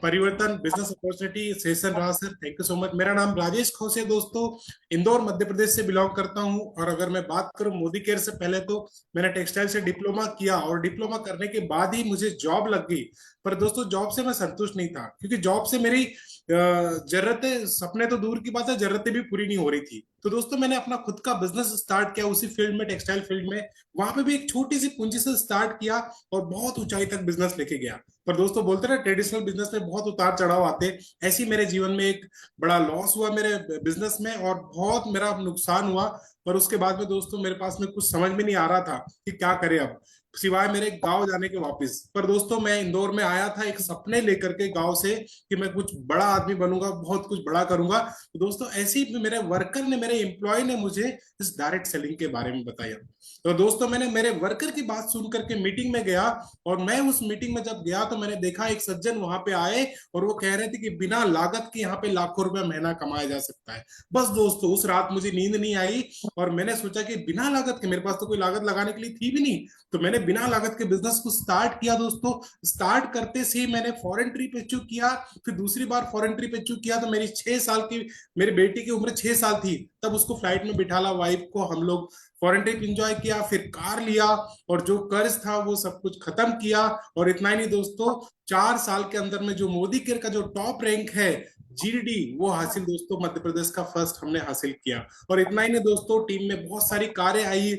परिवर्तन बिजनेस अपॉर्चुनिटी सेशन रहा sir, thank you so much. मेरा नाम राजेश खोसे है दोस्तों, इंदौर मध्य प्रदेश से बिलोंग करता हूं। और अगर मैं बात करूं मोदीकेयर से पहले, तो मैंने टेक्सटाइल से डिप्लोमा किया और डिप्लोमा करने के बाद ही मुझे जॉब लग गई। पर दोस्तों जॉब से मैं संतुष्ट नहीं था, क्योंकि जॉब से मेरी जरूरतें, सपने तो दूर की बात है, जरूरतें भी पूरी नहीं हो रही थी। तो दोस्तों मैंने अपना खुद का बिजनेस स्टार्ट किया उसी फील्ड में, टेक्सटाइल फील्ड में। वहां पे भी एक छोटी सी पूंजी से स्टार्ट किया और बहुत ऊंचाई तक बिजनेस लेके गया। पर दोस्तों बोलते ना ट्रेडिशनल बिजनेस में बहुत उतार चढ़ाव आते हैं, ऐसे ही मेरे जीवन में एक बड़ा लॉस हुआ मेरे बिजनेस में और बहुत मेरा नुकसान हुआ। पर उसके बाद में दोस्तों मेरे पास में कुछ समझ में नहीं आ रहा था कि क्या करें अब, सिवाय मेरे गांव जाने के वापस। पर दोस्तों मैं इंदौर में आया था एक सपने लेकर के गांव से कि मैं कुछ बड़ा आदमी बनूंगा, बहुत कुछ बड़ा करूंगा। तो दोस्तों ऐसे ही मेरे वर्कर ने, मेरे एम्प्लॉय ने मुझे इस डायरेक्ट सेलिंग के बारे में बताया। तो दोस्तों मैंने मेरे वर्कर की बात सुन करके मीटिंग में गया, और मैं उस मीटिंग में जब गया तो मैंने देखा एक सज्जन वहां पे आए और वो कह रहे थे कि बिना लागत के यहाँ पे लाखों रुपए महीना कमाया जा सकता है। बस दोस्तों उस रात मुझे नींद नहीं आई, और मैंने सोचा कि बिना लागत के, मेरे पास तो कोई लागत लगाने के लिए थी भी नहीं, तो मैंने बिना लागत के बिजनेस को स्टार्ट किया। दोस्तों स्टार्ट करते से ही मैंने फॉरेन ट्रिप अचीव किया, फिर दूसरी बार फॉरेन ट्रिप अचीव किया तो मेरी 6 साल की, मेरी बेटी की उम्र 6 साल थी, तब उसको फ्लाइट में बिठाला, वाइफ को, हम लोग फॉरेन ट्रिप एंजॉय किया, फिर कार लिया, और जो कर्ज था वो सब कुछ खत्म किया। और इतना ही नहीं दोस्तों, 4 साल के अंदर में जो मोदी केयर का जो टॉप रैंक है जीडीडी, वो हासिल दोस्तों मध्य प्रदेश का फर्स्ट हमने हासिल किया। और इतना ही नहीं दोस्तों, टीम में बहुत सारी कारें आई,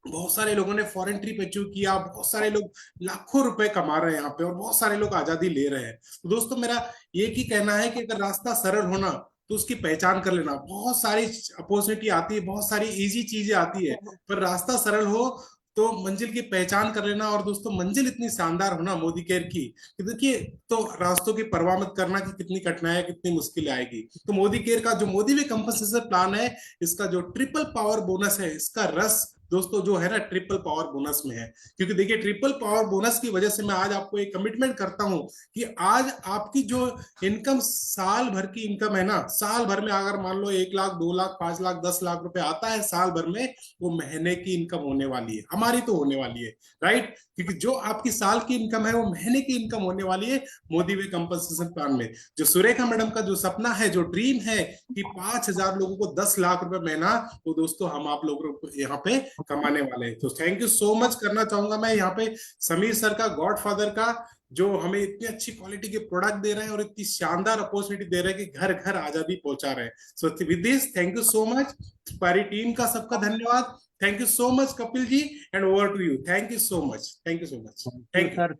बहुत सारे लोगों ने फॉरेन ट्रिप अचीव किया, बहुत सारे लोग लाखों रुपए कमा रहे हैं यहाँ पे, और बहुत सारे लोग आजादी ले रहे हैं। तो दोस्तों मेरा एक ही कहना है कि अगर रास्ता सरल होना तो उसकी पहचान कर लेना। बहुत सारी अपॉर्चुनिटी आती है, बहुत सारी इजी चीजें आती है, पर रास्ता सरल हो तो मंजिल की पहचान कर लेना। और दोस्तों मंजिल इतनी शानदार होना मोदी केयर की कि देखिए, तो रास्तों की परवाह मत करना कि कितनी कठिनाई, कितनी मुश्किलें आएगी। तो मोदी केयर का जो मोदी वे कंपनसेशन प्लान है, इसका जो ट्रिपल पावर बोनस है, इसका रस दोस्तों जो है ना ट्रिपल पावर बोनस में है। क्योंकि देखिए ट्रिपल पावर बोनस की वजह से मैं आज आपको एक कमिटमेंट करता हूं कि आज आपकी जो इनकम, साल भर की इनकम है ना, साल भर में अगर मान लो 1 लाख, 2 लाख, 5 लाख, 10 लाख रुपए आता है साल भर में, वो महीने की इनकम होने वाली है, हमारी तो होने वाली है, राइट। क्योंकि जो आपकी साल की इनकम है वो महीने की इनकम होने वाली है मोदी वे कंपनसेशन प्लान में। जो सुरेखा मैडम का जो सपना है, जो ड्रीम है कि 5,000 लोगों को 10 लाख रुपए महीना, वो दोस्तों हम आप लोगों को यहाँ पे कमाने वाले हैं। तो थैंक यू सो मच करना चाहूंगा मैं यहाँ पे समीर सर का, गॉडफादर का, जो हमें इतनी अच्छी क्वालिटी के प्रोडक्ट दे रहे हैं और इतनी शानदार अपॉर्चुनिटी दे रहे हैं कि घर घर आजादी पहुंचा रहे हैं। So with this thank you so much, सारी टीम का सबका धन्यवाद। Thank you so much Kapil ji, and over to you. Thank you so much, thank you so much, thank you. Sir,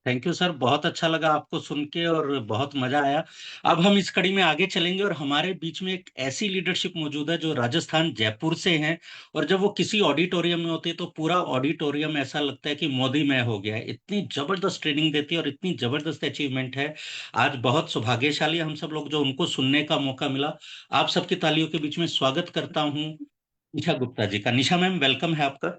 thank you sir, बहुत अच्छा लगा आपको सुन के और बहुत मजा आया। अब हम इस कड़ी में आगे चलेंगे और हमारे बीच में एक ऐसी लीडरशिप मौजूद है जो राजस्थान जयपुर से हैं, और जब वो किसी ऑडिटोरियम में होती है तो पूरा ऑडिटोरियम ऐसा लगता है कि मोदी में हो गया है। इतनी जबरदस्त ट्रेनिंग देती है और इतनी जबरदस्त अचीवमेंट है। आज बहुत सौभाग्यशाली हम सब लोग जो उनको सुनने का मौका मिला। आप सबकी तालियों के बीच में स्वागत करता हूँ निशा गुप्ता जी का। निशा मैम, वेलकम है आपका।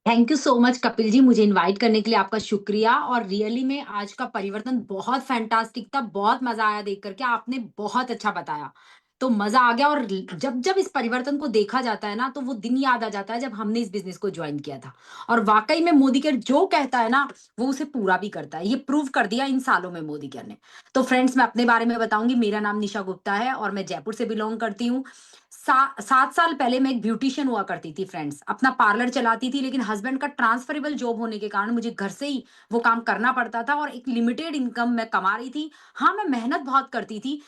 Thank you so much Kapil ji, मुझे इनवाइट करने के लिए आपका शुक्रिया। और रियली में आज का परिवर्तन बहुत फैंटास्टिक था, बहुत मजा आया देख करके, आपने बहुत अच्छा बताया, तो मजा आ गया। और जब जब इस परिवर्तन को देखा जाता है ना, तो वो दिन याद आ जाता है जब हमने इस बिजनेस को ज्वाइन किया था। और वाकई में मोदी केयर जो कहता है ना, वो उसे पूरा भी करता है, ये प्रूव कर दिया इन सालों में मोदी केयर ने। तो फ्रेंड्स, मैं अपने बारे में बताऊंगी। मेरा नाम निशा गुप्ता है और मैं जयपुर से बिलोंग करती हूँ। 7 साल पहले मैं एक ब्यूटिशियन हुआ करती थी फ्रेंड्स, अपना पार्लर चलाती थी, लेकिन हस्बैंड का ट्रांसफरेबल जॉब होने के कारण मुझे घर से ही वो काम करना पड़ता था और एक लिमिटेड इनकम मैं कमा रही थी। हाँ, मैं मेहनत बहुत करती थी,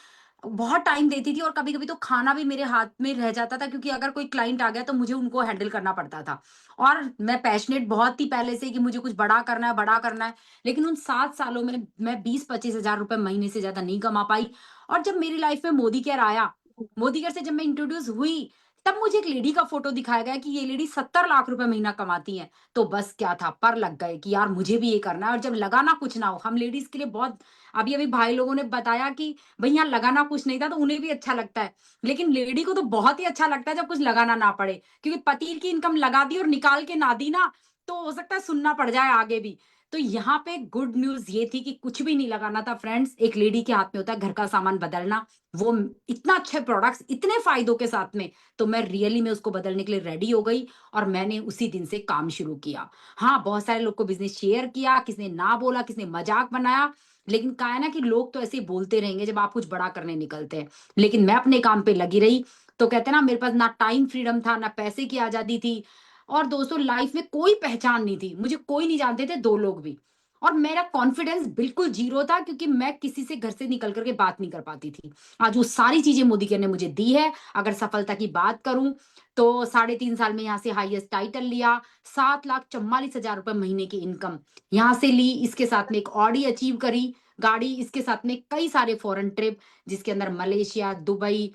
बहुत टाइम देती थी, और कभी कभी तो खाना भी मेरे हाथ में रह जाता था, क्योंकि अगर कोई क्लाइंट आ गया तो मुझे उनको हैंडल करना पड़ता था। और मैं पैशनेट बहुत थी पहले से कि मुझे कुछ बड़ा करना है, बड़ा करना है। लेकिन उन 7 सालों में मैं 20-25 हजार रुपए महीने से ज्यादा नहीं कमा पाई। और जब मेरी लाइफ में मोदी केयर आया, मोदी केयर से जब मैं इंट्रोड्यूस हुई, तब मुझे एक लेडी का फोटो दिखाया गया कि ये लेडी 70 लाख रुपए महीना कमाती है। तो बस क्या था, पर लग गए कि यार मुझे भी ये करना है। और जब लगाना कुछ ना हो, हम लेडीज के लिए बहुत, अभी अभी भाई लोगों ने बताया कि भैया लगाना कुछ नहीं था, तो उन्हें भी अच्छा लगता है। लेकिन लेडी को तो बहुत ही अच्छा लगता है जब कुछ लगाना ना पड़े, क्योंकि पति की इनकम लगा दी और निकाल के ना दी ना, तो हो सकता है सुनना पड़ जाए आगे भी। तो यहाँ पे गुड न्यूज ये थी कि कुछ भी नहीं लगाना था फ्रेंड्स, एक लेडी के हाथ में होता है घर का सामान बदलना, वो इतना अच्छे प्रोडक्ट्स इतने फायदों के साथ में। तो मैं रियली में उसको बदलने के लिए रेडी हो गई और मैंने उसी दिन से काम शुरू किया। हाँ, बहुत सारे लोग को बिजनेस शेयर किया, किसने ना बोला, किसने मजाक बनाया, लेकिन कहा है ना कि लोग तो ऐसे ही बोलते रहेंगे जब आप कुछ बड़ा करने निकलते हैं। लेकिन मैं अपने काम पे लगी रही। तो कहते हैं ना, मेरे पास ना टाइम फ्रीडम था, ना पैसे की आजादी थी, और दोस्तों लाइफ में कोई पहचान नहीं थी, मुझे कोई नहीं जानते थे, 2 लोग भी। और मेरा कॉन्फिडेंस बिल्कुल जीरो था, क्योंकि मैं किसी से घर से निकल करके बात नहीं कर पाती थी। आज वो सारी चीजें मोदी केयर ने मुझे दी है। अगर सफलता की बात करूं तो 3.5 साल में यहाँ से हाईएस्ट टाइटल लिया, 7,44,000 रुपए महीने की इनकम यहाँ से ली। इसके साथ में एक ऑडी अचीव करी गाड़ी, इसके साथ में कई सारे फॉरेन ट्रिप, जिसके अंदर मलेशिया, दुबई,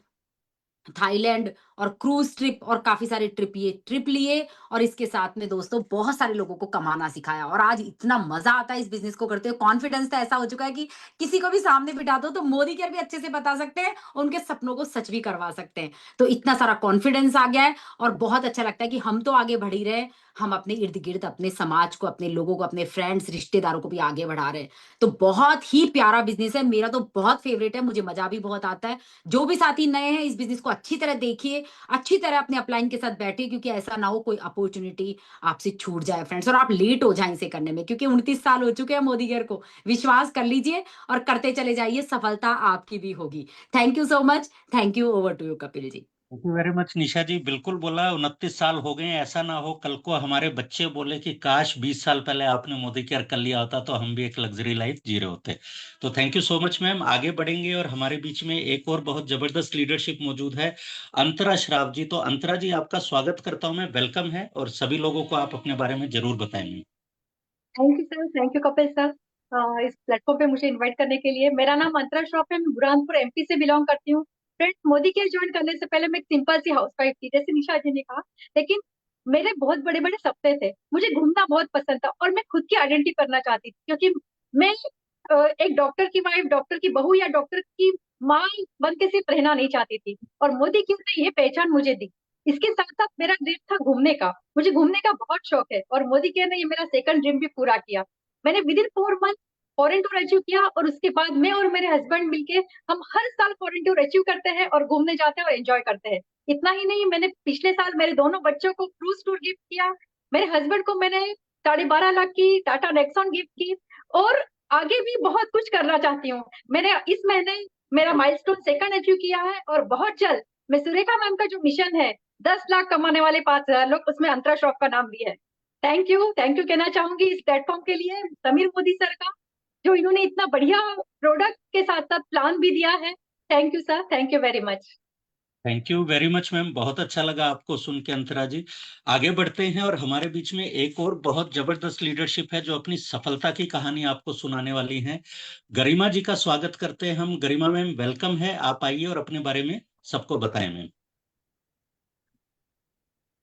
थाईलैंड और क्रूज ट्रिप और काफी सारे ट्रिप लिए। और इसके साथ में दोस्तों बहुत सारे लोगों को कमाना सिखाया, और आज इतना मजा आता है इस बिजनेस को करते हुए। कॉन्फिडेंस तो ऐसा हो चुका है कि किसी को भी सामने बिठा दो तो मोदी केयर भी अच्छे से बता सकते हैं, उनके सपनों को सच भी करवा सकते हैं। तो इतना सारा कॉन्फिडेंस आ गया है, और बहुत अच्छा लगता है कि हम तो आगे बढ़ ही रहे, हम अपने इर्द गिर्द अपने समाज को, अपने लोगों को, अपने फ्रेंड्स रिश्तेदारों को भी आगे बढ़ा रहे हैं। तो बहुत ही प्यारा बिजनेस है, मेरा तो बहुत फेवरेट है, मुझे मजा भी बहुत आता है। जो भी साथी नए हैं, इस बिजनेस को अच्छी तरह देखिए, अच्छी तरह अपने अपलाइन के साथ बैठिए, क्योंकि ऐसा ना हो कोई अपॉर्चुनिटी आपसे छूट जाए फ्रेंड्स, और आप लेट हो जाए इसे करने में, क्योंकि 29 साल हो चुके हैं मोदी केयर को। विश्वास कर लीजिए और करते चले जाइए, सफलता आपकी भी होगी। Thank you so much. Thank you. Over to you Kapil ji. Thank you very much Nisha ji, बिल्कुल बोला। 29 साल हो गए हैं, ऐसा ना हो कल को हमारे बच्चे बोले कि काश 20 साल पहले आपने मोदी केयर कर लिया होता तो हम भी एक लग्जरी लाइफ जी रहे होते। तो thank you so much ma'am. आगे बढ़ेंगे, और हमारे बीच में एक और बहुत जबरदस्त लीडरशिप मौजूद है, अंतरा श्राव जी। तो अंतरा जी, आपका स्वागत करता हूं मैं, वेलकम है, और सभी लोगों को आप अपने बारे में जरूर बताएंगे। Thank you sir, thank you Kapil sir, इस प्लेटफॉर्म पे मुझे इनवाइट करने के लिए। मेरा नाम अंतरा श्रॉफ है, मैं बुरहानपुर एमपी से बिलोंग करती हूँ। फ्रेंड्स, मोदी केयर ज्वाइन करने से पहले मैं एक सिंपल सी हाउसवाइफ थी, जैसे निशा जी ने कहा। लेकिन मेरे बहुत बड़े बड़े सपने थे, मुझे घूमना बहुत पसंद था, और मैं खुद की आइडेंटिटी करना चाहती थी, क्योंकि मैं एक डॉक्टर की वाइफ, डॉक्टर की बहू या डॉक्टर की माँ बन के सिर्फ रहना नहीं चाहती थी, और मोदी केयर ने ये पहचान मुझे दी। इसके साथ साथ मेरा ड्रीम था घूमने का, मुझे घूमने का बहुत शौक है, और मोदी केयर ने ये मेरा सेकंड ड्रीम भी पूरा किया। मैंने with in 4 month foreign tour achieve किया, और उसके बाद मैं और मेरे हस्बैंड मिलके हम हर साल फॉरेन टूर अचीव करते हैं और घूमने जाते हैं और एंजॉय करते हैं। इतना ही नहीं, मैंने पिछले साल मेरे दोनों बच्चों को क्रूज टूर गिफ्ट किया, मेरे हस्बैंड को मैंने 12.5 लाख की टाटा नेक्सॉन गिफ्ट की, और आगे भी बहुत कुछ करना चाहती हूँ। मैंने इस महीने मेरा माइलस्टोन सेकंड अचीव किया है, और बहुत जल्द मैं सुरेखा मैम का जो मिशन है 10 लाख कमाने वाले 5,000 लोग, उसमें अंतरा श्रॉफ का नाम भी है। थैंक यू कहना चाहूंगी इस प्लेटफॉर्म के लिए समीर मोदी सर का, जो इन्होंने इतना बढ़िया प्रोडक्ट के साथ साथ प्लान भी दिया है। Thank you sir, thank you very much. Thank you very much ma'am, बहुत अच्छा लगा आपको सुन के अंतरा जी। आगे बढ़ते हैं, और हमारे बीच में एक और बहुत जबरदस्त लीडरशिप है जो अपनी सफलता की कहानी आपको सुनाने वाली है। गरिमा जी का स्वागत करते हैं हम। गरिमा मैम, वेलकम है, आप आइए और अपने बारे में सबको बताएं ma'am.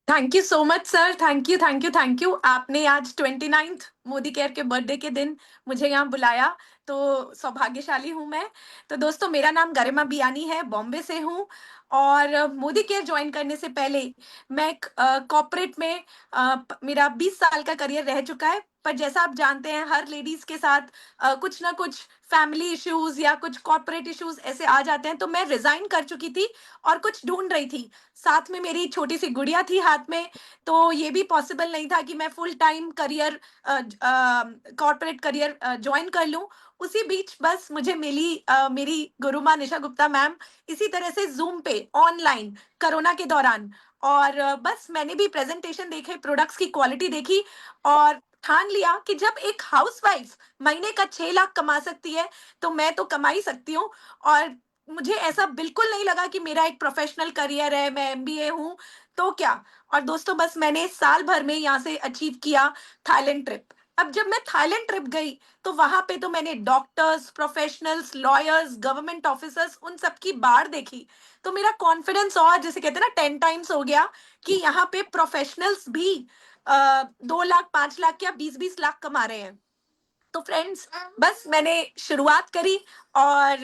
Thank you so much sir, thank you thank you thank you. आपने आज 29th मोदी केयर के बर्थडे के दिन मुझे यहाँ बुलाया, तो सौभाग्यशाली हूँ मैं। तो दोस्तों, मेरा नाम गरिमा बियानी है, बॉम्बे से हूँ, और मोदी केयर ज्वाइन करने से पहले मैं कॉर्पोरेट में मेरा 20 साल का करियर रह चुका है। पर जैसा आप जानते हैं, हर लेडीज के साथ कुछ ना कुछ फैमिली इश्यूज या कुछ कॉर्पोरेट इश्यूज ऐसे आ जाते हैं। तो मैं रिजाइन कर चुकी थी और कुछ ढूंढ रही थी, साथ में मेरी छोटी सी गुड़िया थी हाथ में, तो ये भी पॉसिबल नहीं था कि मैं full time career, corporate career join कर लूं। उसी बीच बस मुझे मिली मेरी गुरु माँ निशा गुप्ता मैम, इसी तरह से जूम पे ऑनलाइन कोरोना के दौरान। और बस मैंने भी प्रेजेंटेशन देखे, प्रोडक्ट्स की क्वालिटी देखी, और ठान लिया कि जब एक हाउसवाइफ महीने का 6 लाख कमा सकती है तो मैं तो कमा ही सकती हूँ। और मुझे ऐसा बिल्कुल नहीं लगा कि मेरा एक प्रोफेशनल करियर है, मैं एमबीए हूँ तो क्या। और दोस्तों, बस मैंने साल भर में यहाँ से अचीव किया थाईलैंड ट्रिप। अब जब मैं थाईलैंड ट्रिप गई तो वहां पे तो मैंने doctors, professionals, lawyers, government officers, उन सब की बाढ़ देखी। तो मेरा कॉन्फिडेंस, और जैसे कहते हैं ना, 10 टाइम्स हो गया कि यहाँ पे प्रोफेशनल्स भी 2 लाख, 5 लाख या 20-20 लाख कमा रहे हैं। तो फ्रेंड्स, बस मैंने शुरुआत करी, और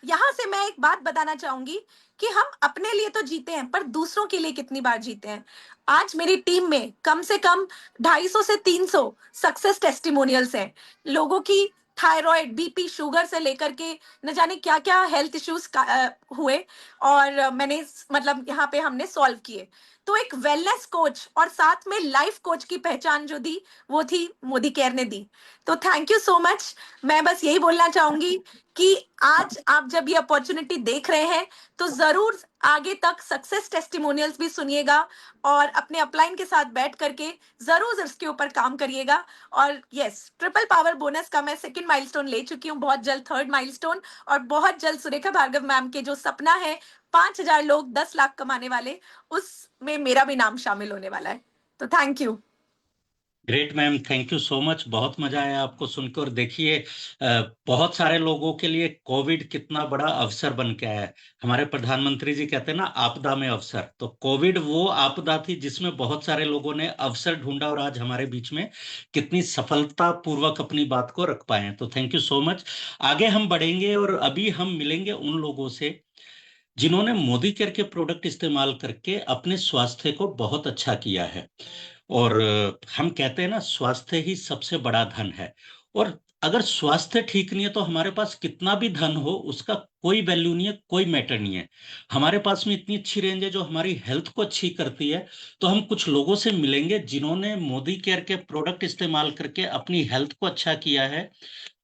यहाँ से मैं एक बात बताना चाहूंगी कि हम अपने लिए तो जीते हैं, पर दूसरों के लिए कितनी बार जीते हैं। आज मेरी टीम में कम से कम 250 से 300 सक्सेस टेस्टिमोनियल्स हैं, लोगों की थायराइड, बीपी, शुगर से लेकर के न जाने क्या क्या हेल्थ इश्यूज हुए, और मैंने मतलब यहाँ पे हमने सॉल्व किए। तो एक वेलनेस कोच और साथ में लाइफ कोच की पहचान जो दी, वो थी मोदी केयर ने दी। तो थैंक यू सो मच। मैं बस यही बोलना चाहूंगी कि आज आप जब ये अपॉर्चुनिटी देख रहे हैं तो जरूर आगे तक सक्सेस टेस्टिमोनियल्स भी सुनिएगा और अपने अपलाइन के साथ बैठ करके जरूर इसके ऊपर काम करिएगा। और यस, ट्रिपल पावर बोनस का मैं सेकंड माइलस्टोन ले चुकी हूँ, बहुत जल्द थर्ड माइलस्टोन, और बहुत जल्द सुरेखा भार्गव मैम के जो सपना है 5,000 लोग 10 लाख कमाने वाले, उसमें मेरा भी नाम शामिल होने वाला है। तो thank you. Great ma'am, thank you so much. बहुत मजा आया आपको सुनकर। और देखिए, बहुत सारे लोगों के लिए कोविड कितना बड़ा अवसर बन के आया है। हमारे प्रधानमंत्री जी कहते हैं ना, आपदा में अवसर। तो कोविड वो आपदा थी जिसमें बहुत सारे लोगों ने अवसर ढूंढा और आज हमारे बीच में कितनी सफलता पूर्वक अपनी बात को रख पाए हैं। तो थैंक यू सो मच। आगे हम बढ़ेंगे और अभी हम मिलेंगे उन लोगों से जिन्होंने मोदी केयर के प्रोडक्ट इस्तेमाल करके अपने स्वास्थ्य को बहुत अच्छा किया है। और हम कहते हैं ना, स्वास्थ्य ही सबसे बड़ा धन है। और अगर स्वास्थ्य ठीक नहीं है तो हमारे पास कितना भी धन हो उसका कोई वैल्यू नहीं है, कोई मैटर नहीं है। हमारे पास में इतनी अच्छी रेंज है जो हमारी हेल्थ को अच्छी करती है। तो हम कुछ लोगों से मिलेंगे जिन्होंने मोदी केयर के प्रोडक्ट इस्तेमाल करके अपनी हेल्थ को अच्छा किया है।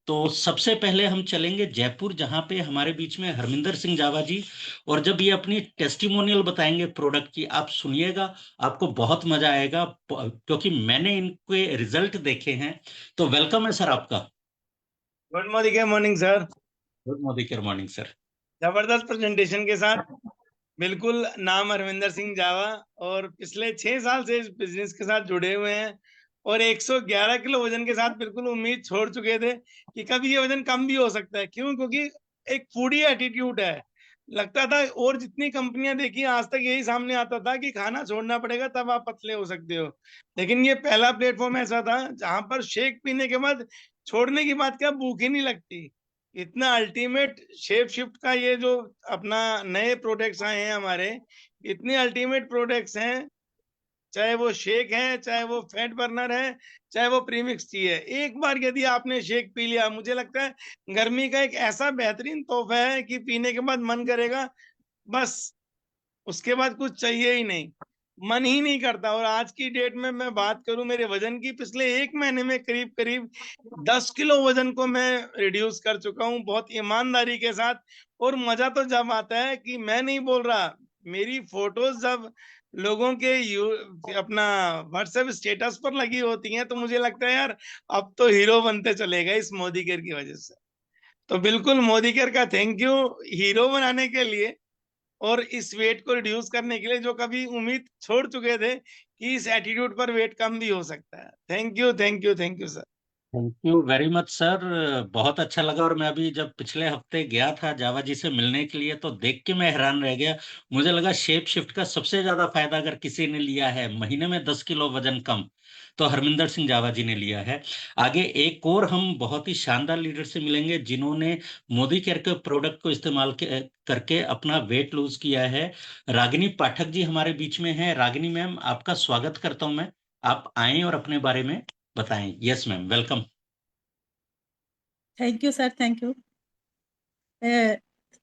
तो सबसे पहले हम चलेंगे जयपुर, जहां पे हमारे बीच में हरमिंदर सिंह जावा जी। और जब ये अपनी टेस्टिमोनियल बताएंगे प्रोडक्ट की, आप सुनिएगा, आपको बहुत मजा आएगा, क्योंकि मैंने इनके रिजल्ट देखे हैं। तो वेलकम है सर आपका। गुड मॉर्निंग के मॉर्निंग सर। गुड मॉर्निंग के मॉर्निंग सर। जबरदस्त प्रेजेंटेशन के साथ। बिल्कुल, नाम हरविंदर सिंह जावा और पिछले 6 साल से इस बिजनेस के साथ जुड़े हुए हैं और 111 किलो वजन के साथ बिल्कुल उम्मीद छोड़ चुके थे कि कभी ये वजन कम भी हो सकता है। क्यों? क्योंकि एक फूडी एटीट्यूड है। लगता था, और जितनी कंपनियां देखी आज तक यही सामने आता था कि खाना छोड़ना पड़ेगा तब आप पतले हो सकते हो। लेकिन ये पहला प्लेटफॉर्म ऐसा था जहां पर शेक पीने के बाद छोड़ने की बात क्या, भूख ही नहीं लगती। इतना अल्टीमेट शेप शिफ्ट का ये जो अपना नए प्रोडक्ट्स आए हैं हमारे, इतने अल्टीमेट प्रोडक्ट्स हैं, चाहे वो शेक है, चाहे वो फैट बर्नर है, चाहे वो प्रीमिक्स टी है। एक बार यदि आपने शेक पी लिया, मुझे लगता है गर्मी का एक ऐसा बेहतरीन तोहफा है कि पीने के बाद मन करेगा बस, उसके बाद कुछ चाहिए ही नहीं, मन ही नहीं करता। और आज की डेट में मैं बात करूं मेरे वजन की, पिछले 1 महीने में करीब करीब 10 किलो वजन को मैं रिड्यूस कर चुका हूं, बहुत ईमानदारी के साथ। और मजा तो जब आता है कि मैं नहीं बोल रहा, मेरी फोटोज जब लोगों के अपना व्हाट्सएप स्टेटस पर लगी होती हैं तो मुझे लगता है यार अब तो हीरो बनते चलेगा इस मोदी केयर की वजह से। तो बिल्कुल मोदी केयर का थैंक यू हीरो बनाने के लिए और इस वेट को रिड्यूस करने के लिए, जो कभी उम्मीद छोड़ चुके थे कि इस एटीट्यूड पर वेट कम भी हो सकता है। Thank you thank you thank you sir. Thank you very much sir. बहुत अच्छा लगा। और मैं अभी जब पिछले हफ्ते गया था जावा जी से मिलने के लिए तो देख के मैं हैरान रह गया। मुझे लगा शेप शिफ्ट का सबसे ज्यादा फायदा अगर किसी ने लिया है, महीने में 10 किलो वजन कम, तो हरमिंदर सिंह जावा जी ने लिया है। आगे एक और हम बहुत ही शानदार लीडर से मिलेंगे जिन्होंने मोदी केयर के प्रोडक्ट को इस्तेमाल करके अपना वेट लूज किया है। रागिनी पाठक जी हमारे बीच में हैं। रागिनी मैम, आपका स्वागत करता हूं मैं। आप आए और अपने बारे में बताएं। Yes ma'am, welcome. Thank you sir, thank you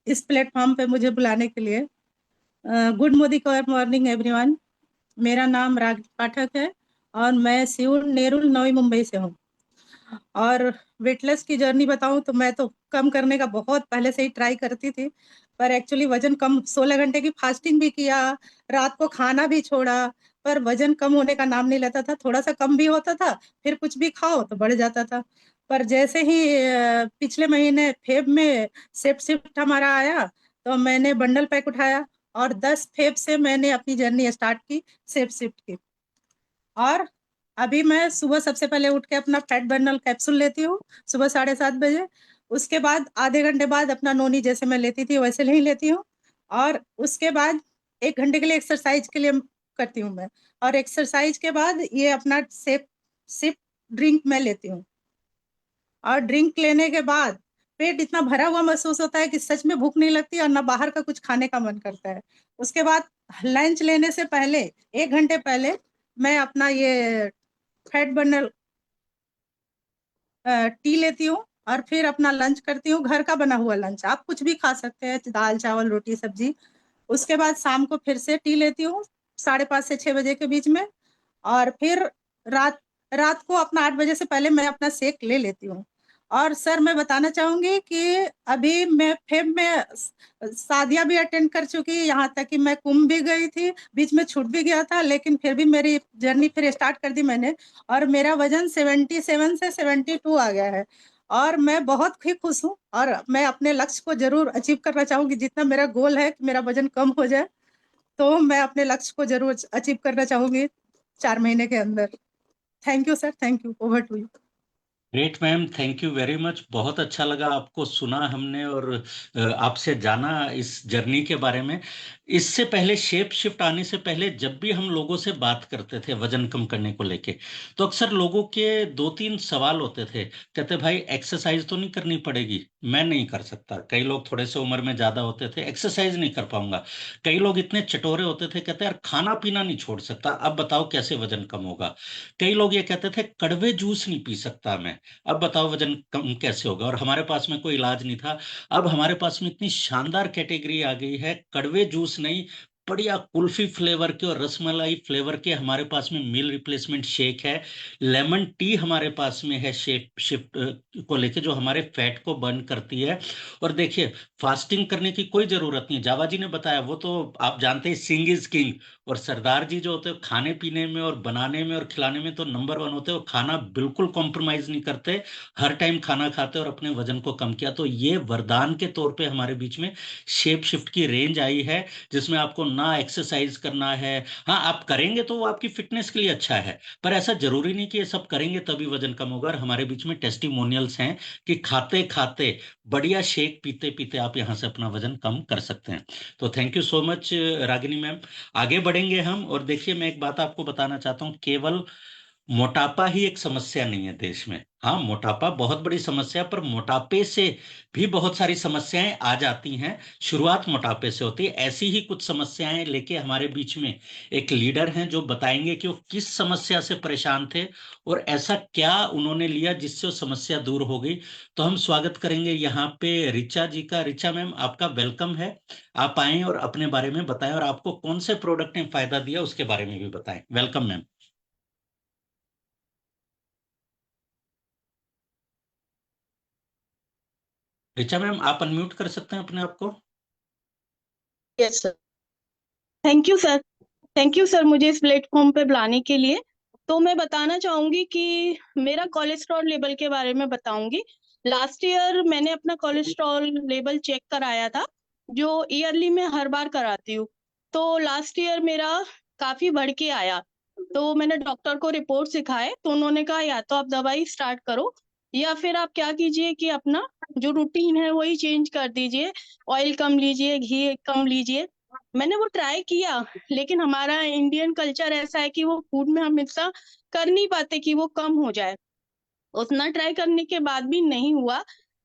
इस प्लेटफॉर्म पे मुझे बुलाने के लिए। Good morning everyone. मेरा नाम राग पाठक है और मैं सिउल नेरुल नवी मुंबई से हूँ। और वेटलेस की जर्नी बताऊं तो मैं तो कम करने का बहुत पहले से ही ट्राई करती थी, पर एक्चुअली वजन कम, 16 घंटे की फास्टिंग भी किया, रात को खाना भी छोड़ा, पर वजन कम होने का नाम नहीं लेता था। थोड़ा सा कम भी होता था, फिर कुछ भी खाओ तो बढ़ जाता था। पर जैसे ही पिछले महीने फेब में सेप शिफ्ट हमारा आया तो मैंने बंडल पैक उठाया और 10 फेब से मैंने अपनी जर्नी स्टार्ट की सेप शिफ्ट की। और अभी मैं सुबह सबसे पहले उठ के अपना फैट बर्नर कैप्सूल लेती हूँ सुबह 7:30 बजे। उसके बाद आधे घंटे बाद अपना नोनी जैसे मैं लेती थी वैसे नहीं लेती हूँ। और उसके बाद 1 घंटे के लिए एक्सरसाइज के लिए करती हूँ मैं। और एक्सरसाइज के बाद ये अपना सिप ड्रिंक मैं लेती हूँ। और ड्रिंक लेने के बाद पेट इतना भरा हुआ महसूस होता है कि सच में भूख नहीं लगती और ना बाहर का कुछ खाने का मन करता है। उसके बाद लंच लेने से पहले 1 घंटे पहले मैं अपना ये फैट बर्नर टी लेती हूँ और फिर अपना लंच करती हूँ, घर का बना हुआ लंच। आप कुछ भी खा सकते हैं, दाल चावल रोटी सब्जी। उसके बाद शाम को फिर से टी लेती हूँ 5:30 से 6 बजे के बीच में। और फिर रात को अपना 8 बजे से पहले मैं अपना शेक ले लेती हूँ। और सर मैं बताना चाहूंगी कि अभी मैं फेब में शादियां भी अटेंड कर चुकी, यहाँ तक कि मैं कुंभ भी गई थी, बीच में छूट भी गया था, लेकिन फिर भी मेरी जर्नी फिर स्टार्ट कर दी मैंने, और मेरा वजन 77 से 72 आ गया है, और मैं बहुत ही खुश हूँ। और मैं अपने लक्ष्य को जरूर अचीव करना चाहूंगी, जितना मेरा गोल है कि मेरा वजन कम हो जाए, तो मैं अपने लक्ष्य को जरूर अचीव करना चाहूंगी 4 महीने के अंदर। Thank you sir, thank you, over to you. Great ma'am, thank you very much. बहुत अच्छा लगा आपको सुना हमने और आपसे जाना इस जर्नी के बारे में। इससे पहले शेप शिफ्ट आने से पहले जब भी हम लोगों से बात करते थे वजन कम करने को लेके, तो अक्सर लोगों के 2-3 सवाल होते थे। कहते भाई एक्सरसाइज तो नहीं करनी पड़ेगी, मैं नहीं कर सकता। कई लोग थोड़े से उम्र में ज्यादा होते थे, एक्सरसाइज नहीं कर पाऊंगा। कई लोग इतने चटोरे होते थे, कहते यार खाना पीना नहीं छोड़ सकता, अब बताओ कैसे वजन कम होगा। कई लोग ये कहते थे कड़वे जूस नहीं पी सकता मैं, अब बताओ वजन कम कैसे होगा। और हमारे पास में कोई इलाज नहीं था। अब हमारे पास में इतनी शानदार कैटेगरी आ गई है, कड़वे जूस नहीं, बढ़िया कुल्फी फ्लेवर के और रसमलाई फ्लेवर के हमारे पास में मील रिप्लेसमेंट शेक है। लेमन टी हमारे पास में है शेप शिफ्ट को लेके, जो हमारे फैट को बर्न करती है। और देखिए फास्टिंग करने की कोई जरूरत नहीं, जावा जी ने बताया, वो तो आप जानते हैं सिंग इज किंग। और सरदार जी जो होते हैं खाने पीने में और बनाने में और खिलाने में तो नंबर 1 होते हैं। वो खाना बिल्कुल कॉम्प्रोमाइज नहीं करते, हर टाइम खाना खाते और अपने वजन को कम किया। तो ये वरदान के तौर पे हमारे बीच में शेप शिफ्ट की रेंज आई है, जिसमें आपको ना एक्सरसाइज करना है। हाँ आप करेंगे तो वो आपकी फिटनेस के लिए अच्छा है, पर ऐसा जरूरी नहीं कि ये सब करेंगे तभी वजन कम होगा। और हमारे बीच में टेस्टिमोनियल्स हैं कि खाते खाते बढ़िया शेक पीते पीते आप यहाँ से अपना वजन कम कर सकते हैं। तो thank you so much Ragini ma'am. आगे बढ़ेंगे हम। और देखिए मैं एक बात आपको बताना चाहता हूँ, केवल मोटापा ही एक समस्या नहीं है देश में। हाँ मोटापा बहुत बड़ी समस्या है, पर मोटापे से भी बहुत सारी समस्याएं आ जाती हैं। शुरुआत मोटापे से होती है। ऐसी ही कुछ समस्याएं लेके हमारे बीच में एक लीडर हैं जो बताएंगे कि वो किस समस्या से परेशान थे और ऐसा क्या उन्होंने लिया जिससे वो समस्या दूर हो गई। तो हम स्वागत करेंगे यहाँ पे ऋचा जी का। ऋचा मैम आपका वेलकम है, आप आए और अपने बारे में बताएं और आपको कौन से प्रोडक्ट ने फायदा दिया उसके बारे में भी बताएं। Welcome ma'am. ऋचा मैम आप अनम्यूट कर सकते हैं अपने आप को। Yes sir, thank you sir, thank you sir मुझे इस प्लेटफॉर्म पे बुलाने के लिए। तो मैं बताना चाहूंगी कि मेरा कोलेस्ट्रॉल लेवल के बारे में बताऊंगी। लास्ट ईयर मैंने अपना कोलेस्ट्रॉल लेवल चेक कराया था, जो ईयरली में हर बार कराती हूँ। तो लास्ट ईयर मेरा काफी बढ़ के आया, तो मैंने डॉक्टर को रिपोर्ट दिखाए, तो उन्होंने कहा या तो आप दवाई स्टार्ट करो या फिर आप क्या कीजिए कि अपना जो रूटीन है वही चेंज कर दीजिए, ऑयल कम लीजिए, घी कम लीजिए। मैंने वो ट्राई किया, लेकिन हमारा इंडियन कल्चर ऐसा है कि वो फूड में हम इतना कर नहीं पाते कि वो कम हो जाए। उतना ट्राई करने के बाद भी नहीं हुआ।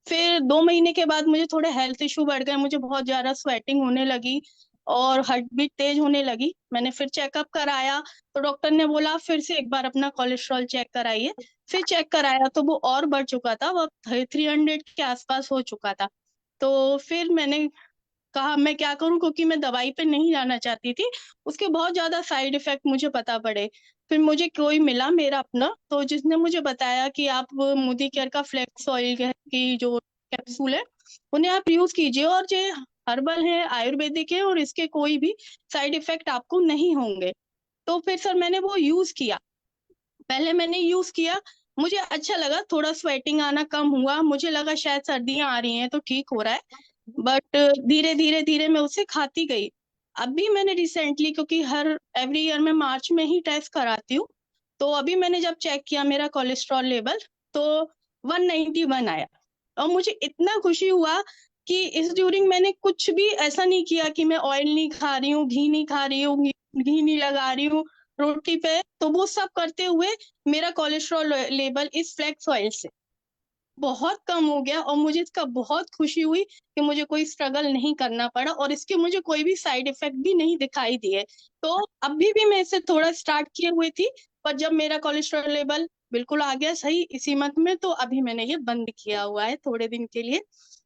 फिर 2 महीने के बाद मुझे थोड़े हेल्थ इशू बढ़ गए, मुझे बहुत ज्यादा स्वेटिंग होने लगी और हार्ट बीट तेज होने लगी। मैंने फिर चेकअप कराया, तो डॉक्टर ने बोला फिर से एक बार अपना कोलेस्ट्रॉल चेक कराइए। फिर चेक कराया तो वो और बढ़ चुका था, वो 300 के आसपास हो चुका था। तो फिर मैंने कहा मैं क्या करूं, क्योंकि मैं दवाई पे नहीं जाना चाहती थी, उसके बहुत ज्यादा साइड इफेक्ट मुझे पता पड़े। फिर मुझे कोई मिला मेरा अपना, तो जिसने मुझे बताया कि आप मोदी केयर का फ्लेक्स ऑयल की जो कैप्सूल है उन्हें आप यूज कीजिए, और जो हर्बल है, आयुर्वेदिक है, और इसके कोई भी साइड इफेक्ट आपको नहीं होंगे। तो फिर सर मैंने वो यूज किया। पहले मैंने यूज किया, मुझे अच्छा लगा, थोड़ा स्वेटिंग आना कम हुआ, मुझे लगा शायद सर्दियां आ रही हैं तो ठीक हो रहा है। बट धीरे धीरे धीरे मैं उसे खाती गई। अभी मैंने रिसेंटली, क्योंकि हर एवरी ईयर में मार्च में ही टेस्ट कराती हूँ, तो अभी मैंने जब चेक किया मेरा कोलेस्ट्रॉल लेवल, तो 191 आया। और मुझे इतना खुशी हुआ कि इस ड्यूरिंग मैंने कुछ भी ऐसा नहीं किया कि मैं ऑयल नहीं खा रही हूँ, घी नहीं खा रही हूँ, घी नहीं लगा रही हूँ रोटी पे। तो वो सब करते हुए मेरा कोलेस्ट्रॉल लेवल इस फ्लेक्स ऑयल से बहुत कम हो गया, और मुझे इसका बहुत खुशी हुई कि मुझे कोई स्ट्रगल नहीं करना पड़ा और इसके मुझे कोई भी साइड इफेक्ट भी नहीं दिखाई दिए। तो अभी भी मैं इसे थोड़ा स्टार्ट किए हुए थी, पर जब मेरा कोलेस्ट्रॉल लेवल बिल्कुल आ गया सही इसी मंथ में, तो अभी मैंने ये बंद किया हुआ है थोड़े दिन के लिए,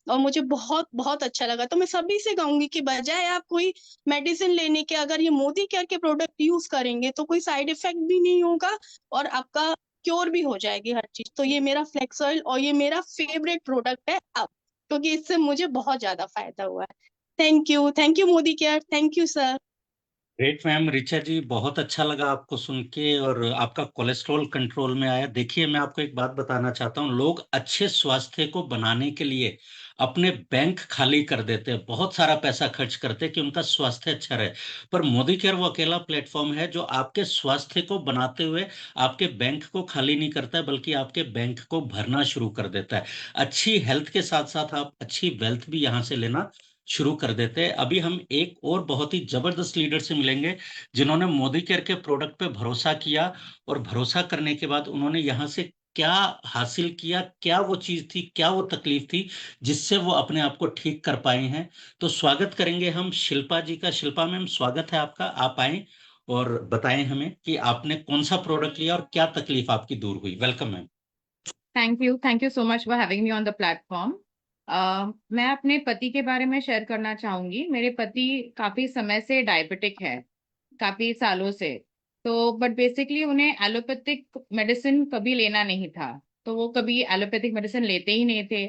और मुझे बहुत बहुत अच्छा लगा। तो मैं सभी से कहूंगी कि बजाय आप कोई मेडिसिन लेने के, अगर ये मोदी केयर के प्रोडक्ट यूज करेंगे तो कोई साइड इफेक्ट भी नहीं होगा, और आपका क्योर भी हो जाएगी हर चीज। तो ये मेरा फ्लेक्स ऑयल और ये मेरा फेवरेट प्रोडक्ट है अब, क्योंकि इससे मुझे बहुत ज्यादा फायदा हुआ है। Thank you Modicare, thank you sir. Great ma'am Richa ji, बहुत अच्छा लगा आपको सुन के, और आपका कोलेस्ट्रॉल कंट्रोल में आया। देखिए, मैं आपको एक बात बताना चाहता हूँ, लोग अच्छे स्वास्थ्य को बनाने के लिए अपने बैंक खाली कर देते हैं, बहुत सारा पैसा खर्च करते हैं कि उनका स्वास्थ्य अच्छा रहे। पर मोदी केयर वो अकेला प्लेटफॉर्म है जो आपके स्वास्थ्य को बनाते हुए आपके बैंक को खाली नहीं करता है, बल्कि आपके बैंक को भरना शुरू कर देता है। अच्छी हेल्थ के साथ साथ आप अच्छी वेल्थ भी यहाँ से लेना शुरू कर देते हैं। अभी हम एक और बहुत ही जबरदस्त लीडर से मिलेंगे जिन्होंने मोदी केयर के प्रोडक्ट पे भरोसा किया, और भरोसा करने के बाद उन्होंने यहाँ से क्या हासिल किया, क्या वो चीज थी, क्या वो तकलीफ थी जिससे वो अपने आप को ठीक कर पाए हैं। तो स्वागत करेंगे हम शिल्पा जी का। शिल्पा मैम, स्वागत है आपका, आप आए और बताएं हमें कि आपने कौन सा प्रोडक्ट लिया और क्या तकलीफ आपकी दूर हुई। Welcome ma'am. Thank you so much for having me on the platform. मैं अपने पति के बारे में शेयर करना चाहूंगी। मेरे पति काफी समय से डायबिटिक है, काफी सालों से। तो बट बेसिकली उन्हें एलोपैथिक मेडिसिन कभी लेना नहीं था, तो वो कभी एलोपैथिक मेडिसिन लेते ही नहीं थे।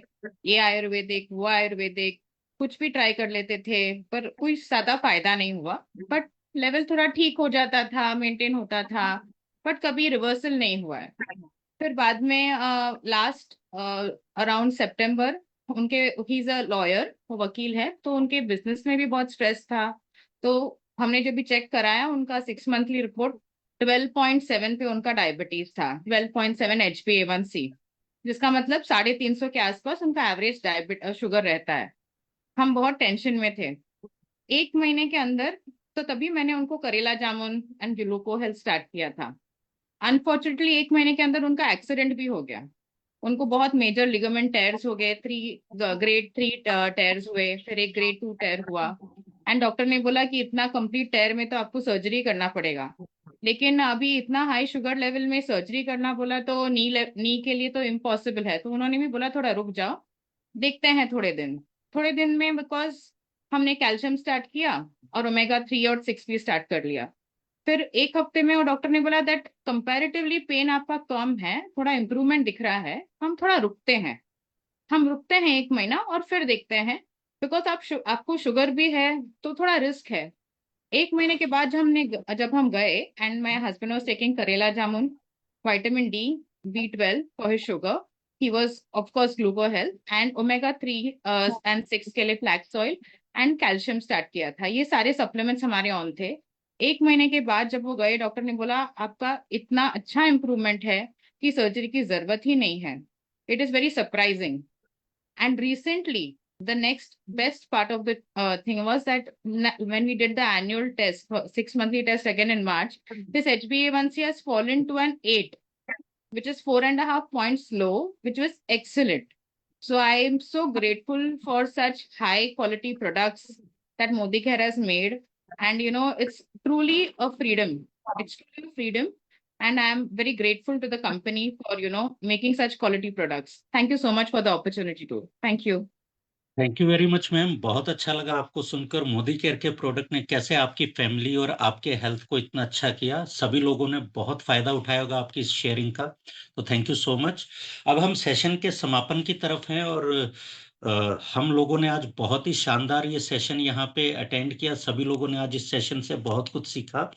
ये आयुर्वेदिक, वो आयुर्वेदिक, कुछ भी ट्राई कर लेते थे, पर कोई ज्यादा फायदा नहीं हुआ। बट लेवल थोड़ा ठीक हो जाता था, मेंटेन होता था, बट कभी रिवर्सल नहीं हुआ है। फिर बाद में लास्ट अराउंड सितंबर उनके, ही इज अ लॉयर, वो वकील है, तो उनके बिजनेस में भी बहुत स्ट्रेस था। तो हमने जब भी चेक कराया, उनका 6 मंथली रिपोर्ट 12.7 पे उनका डायबिटीज था, 12.7 HbA1c, जिसका मतलब 350 के आसपास उनका एवरेज शुगर रहता है। हम बहुत टेंशन में थे। 1 महीने के अंदर, तो तभी मैंने उनको करेला जामुन एंड ग्लूको हेल्थ स्टार्ट किया था। अनफॉर्चुनेटली 1 महीने के अंदर उनका एक्सीडेंट भी हो गया। उनको बहुत मेजर लिगामेंट टेयर्स हो गए, ग्रेड 3 टेयर्स हुए, फिर एक ग्रेड 2 टेयर हुआ। एंड डॉक्टर ने बोला कि इतना कंप्लीट टेयर में तो आपको सर्जरी करना पड़ेगा। लेकिन अभी इतना हाई शुगर लेवल में सर्जरी करना बोला तो नी के लिए तो इम्पॉसिबल है। तो उन्होंने भी बोला थोड़ा रुक जाओ, देखते हैं थोड़े दिन में, बिकॉज हमने कैल्शियम स्टार्ट किया और ओमेगा 3 और 6 भी स्टार्ट कर लिया। फिर 1 हफ्ते में वो डॉक्टर ने बोला दैट कंपैरेटिवली पेन आपका कम है, थोड़ा इम्प्रूवमेंट दिख रहा है, हम थोड़ा रुकते हैं। हम रुकते हैं 1 महीना और फिर देखते हैं, बिकॉज आपको शुगर भी है तो थोड़ा रिस्क है। 1 महीने के बाद जब हम गए, and my husband was taking karela jamun, vitamin D, B12 for his sugar, he was of course gluco health, and omega 3 and 6 के लिए flax oil and calcium start किया था। ये सारे सप्लीमेंट्स हमारे ऑन थे। 1 महीने के बाद जब वो गए, डॉक्टर ने बोला आपका इतना अच्छा इम्प्रूवमेंट है कि सर्जरी की जरूरत ही नहीं है। It is very surprising. And recently the next best part of the thing was that when we did the annual test, 6 monthly test again in March, this HbA1c has fallen to an 8, which is 4.5 points low, which was excellent. So I am so grateful for such high quality products that Modi Care has made. And you know, it's truly a freedom. It's truly a freedom. And I am very grateful to the company for, you know, making such quality products. Thank you so much for the opportunity too. Thank you. Thank you very much ma'am, बहुत अच्छा लगा आपको सुनकर मोदी केयर के प्रोडक्ट ने कैसे आपकी फैमिली और आपके हेल्थ को इतना अच्छा किया। सभी लोगों ने बहुत फायदा उठाया होगा आपकी इस शेयरिंग का, तो थैंक यू सो मच। अब हम सेशन के समापन की तरफ हैं, और हम लोगों ने आज बहुत ही शानदार ये सेशन यहाँ पे अटेंड किया। सभी लोगों ने आज इस सेशन से बहुत कुछ सीखा,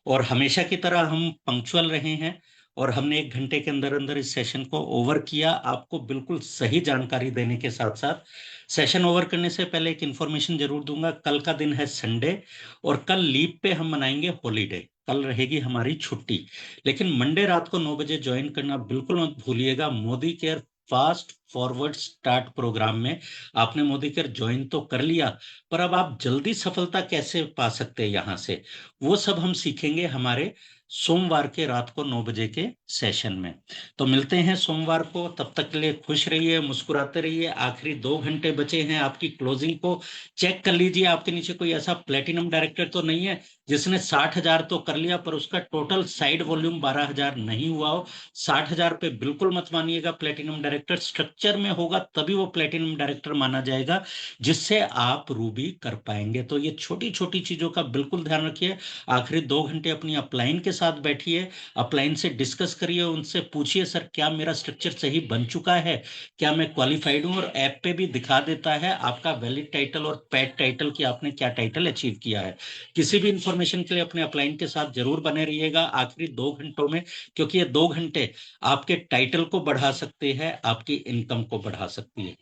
और हमेशा की तरह हम पंक्चुअल रहे हैं, और हमने 1 घंटे के अंदर अंदर इस सेशन को ओवर किया, आपको बिल्कुल सही जानकारी देने के साथ साथ। सेशन ओवर करने से पहले एक इन्फॉर्मेशन जरूर दूंगा। कल का दिन है संडे, और कल लीव पे हम मनाएंगे हॉलीडे, कल रहेगी हमारी छुट्टी। लेकिन मंडे रात को 9 बजे ज्वाइन करना बिल्कुल मत भूलिएगा। Modi care fast forward start programme में आपने मोदी केयर ज्वाइन तो कर लिया, पर अब आप जल्दी सफलता कैसे पा सकते हैं यहाँ से, वो सब हम सीखेंगे हमारे सोमवार के रात को 9 बजे के सेशन में। तो मिलते हैं सोमवार को, तब तक के लिए खुश रहिए, मुस्कुराते रहिए। आखिरी 2 घंटे बचे हैं आपकी क्लोजिंग को। चेक कर लीजिए आपके नीचे कोई ऐसा प्लेटिनम डायरेक्टर तो नहीं है जिसने 60,000 तो कर लिया पर उसका टोटल साइड वॉल्यूम 12,000 नहीं हुआ हो। 60,000 पे बिल्कुल मत मानिएगा प्लेटिनम डायरेक्टर, स्ट्रक्चर में होगा तभी वो प्लेटिनम डायरेक्टर माना जाएगा, जिससे आप रूबी कर पाएंगे। तो ये छोटी छोटी चीजों का बिल्कुल ध्यान रखिए। आखिरी 2 घंटे अपनी अपलाइन के साथ साथ बैठिए, अपलाइन से डिस्कस करिए, उनसे पूछिए सर क्या मेरा स्ट्रक्चर सही बन चुका है, क्या मैं क्वालिफाइड हूँ, और ऐप पे भी दिखा देता है आपका वैलिड टाइटल और पैड टाइटल कि आपने क्या टाइटल अचीव किया है। किसी भी इंफॉर्मेशन के लिए अपने अपलाइन के साथ जरूर बने रहिएगा आखिरी 2 घंटों में, क्योंकि ये 2 घंटे आपके टाइटल को बढ़ा सकते हैं, आपकी इनकम को बढ़ा सकती है।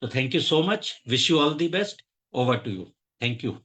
तो thank you so much, wish you all the best, over to you, thank you.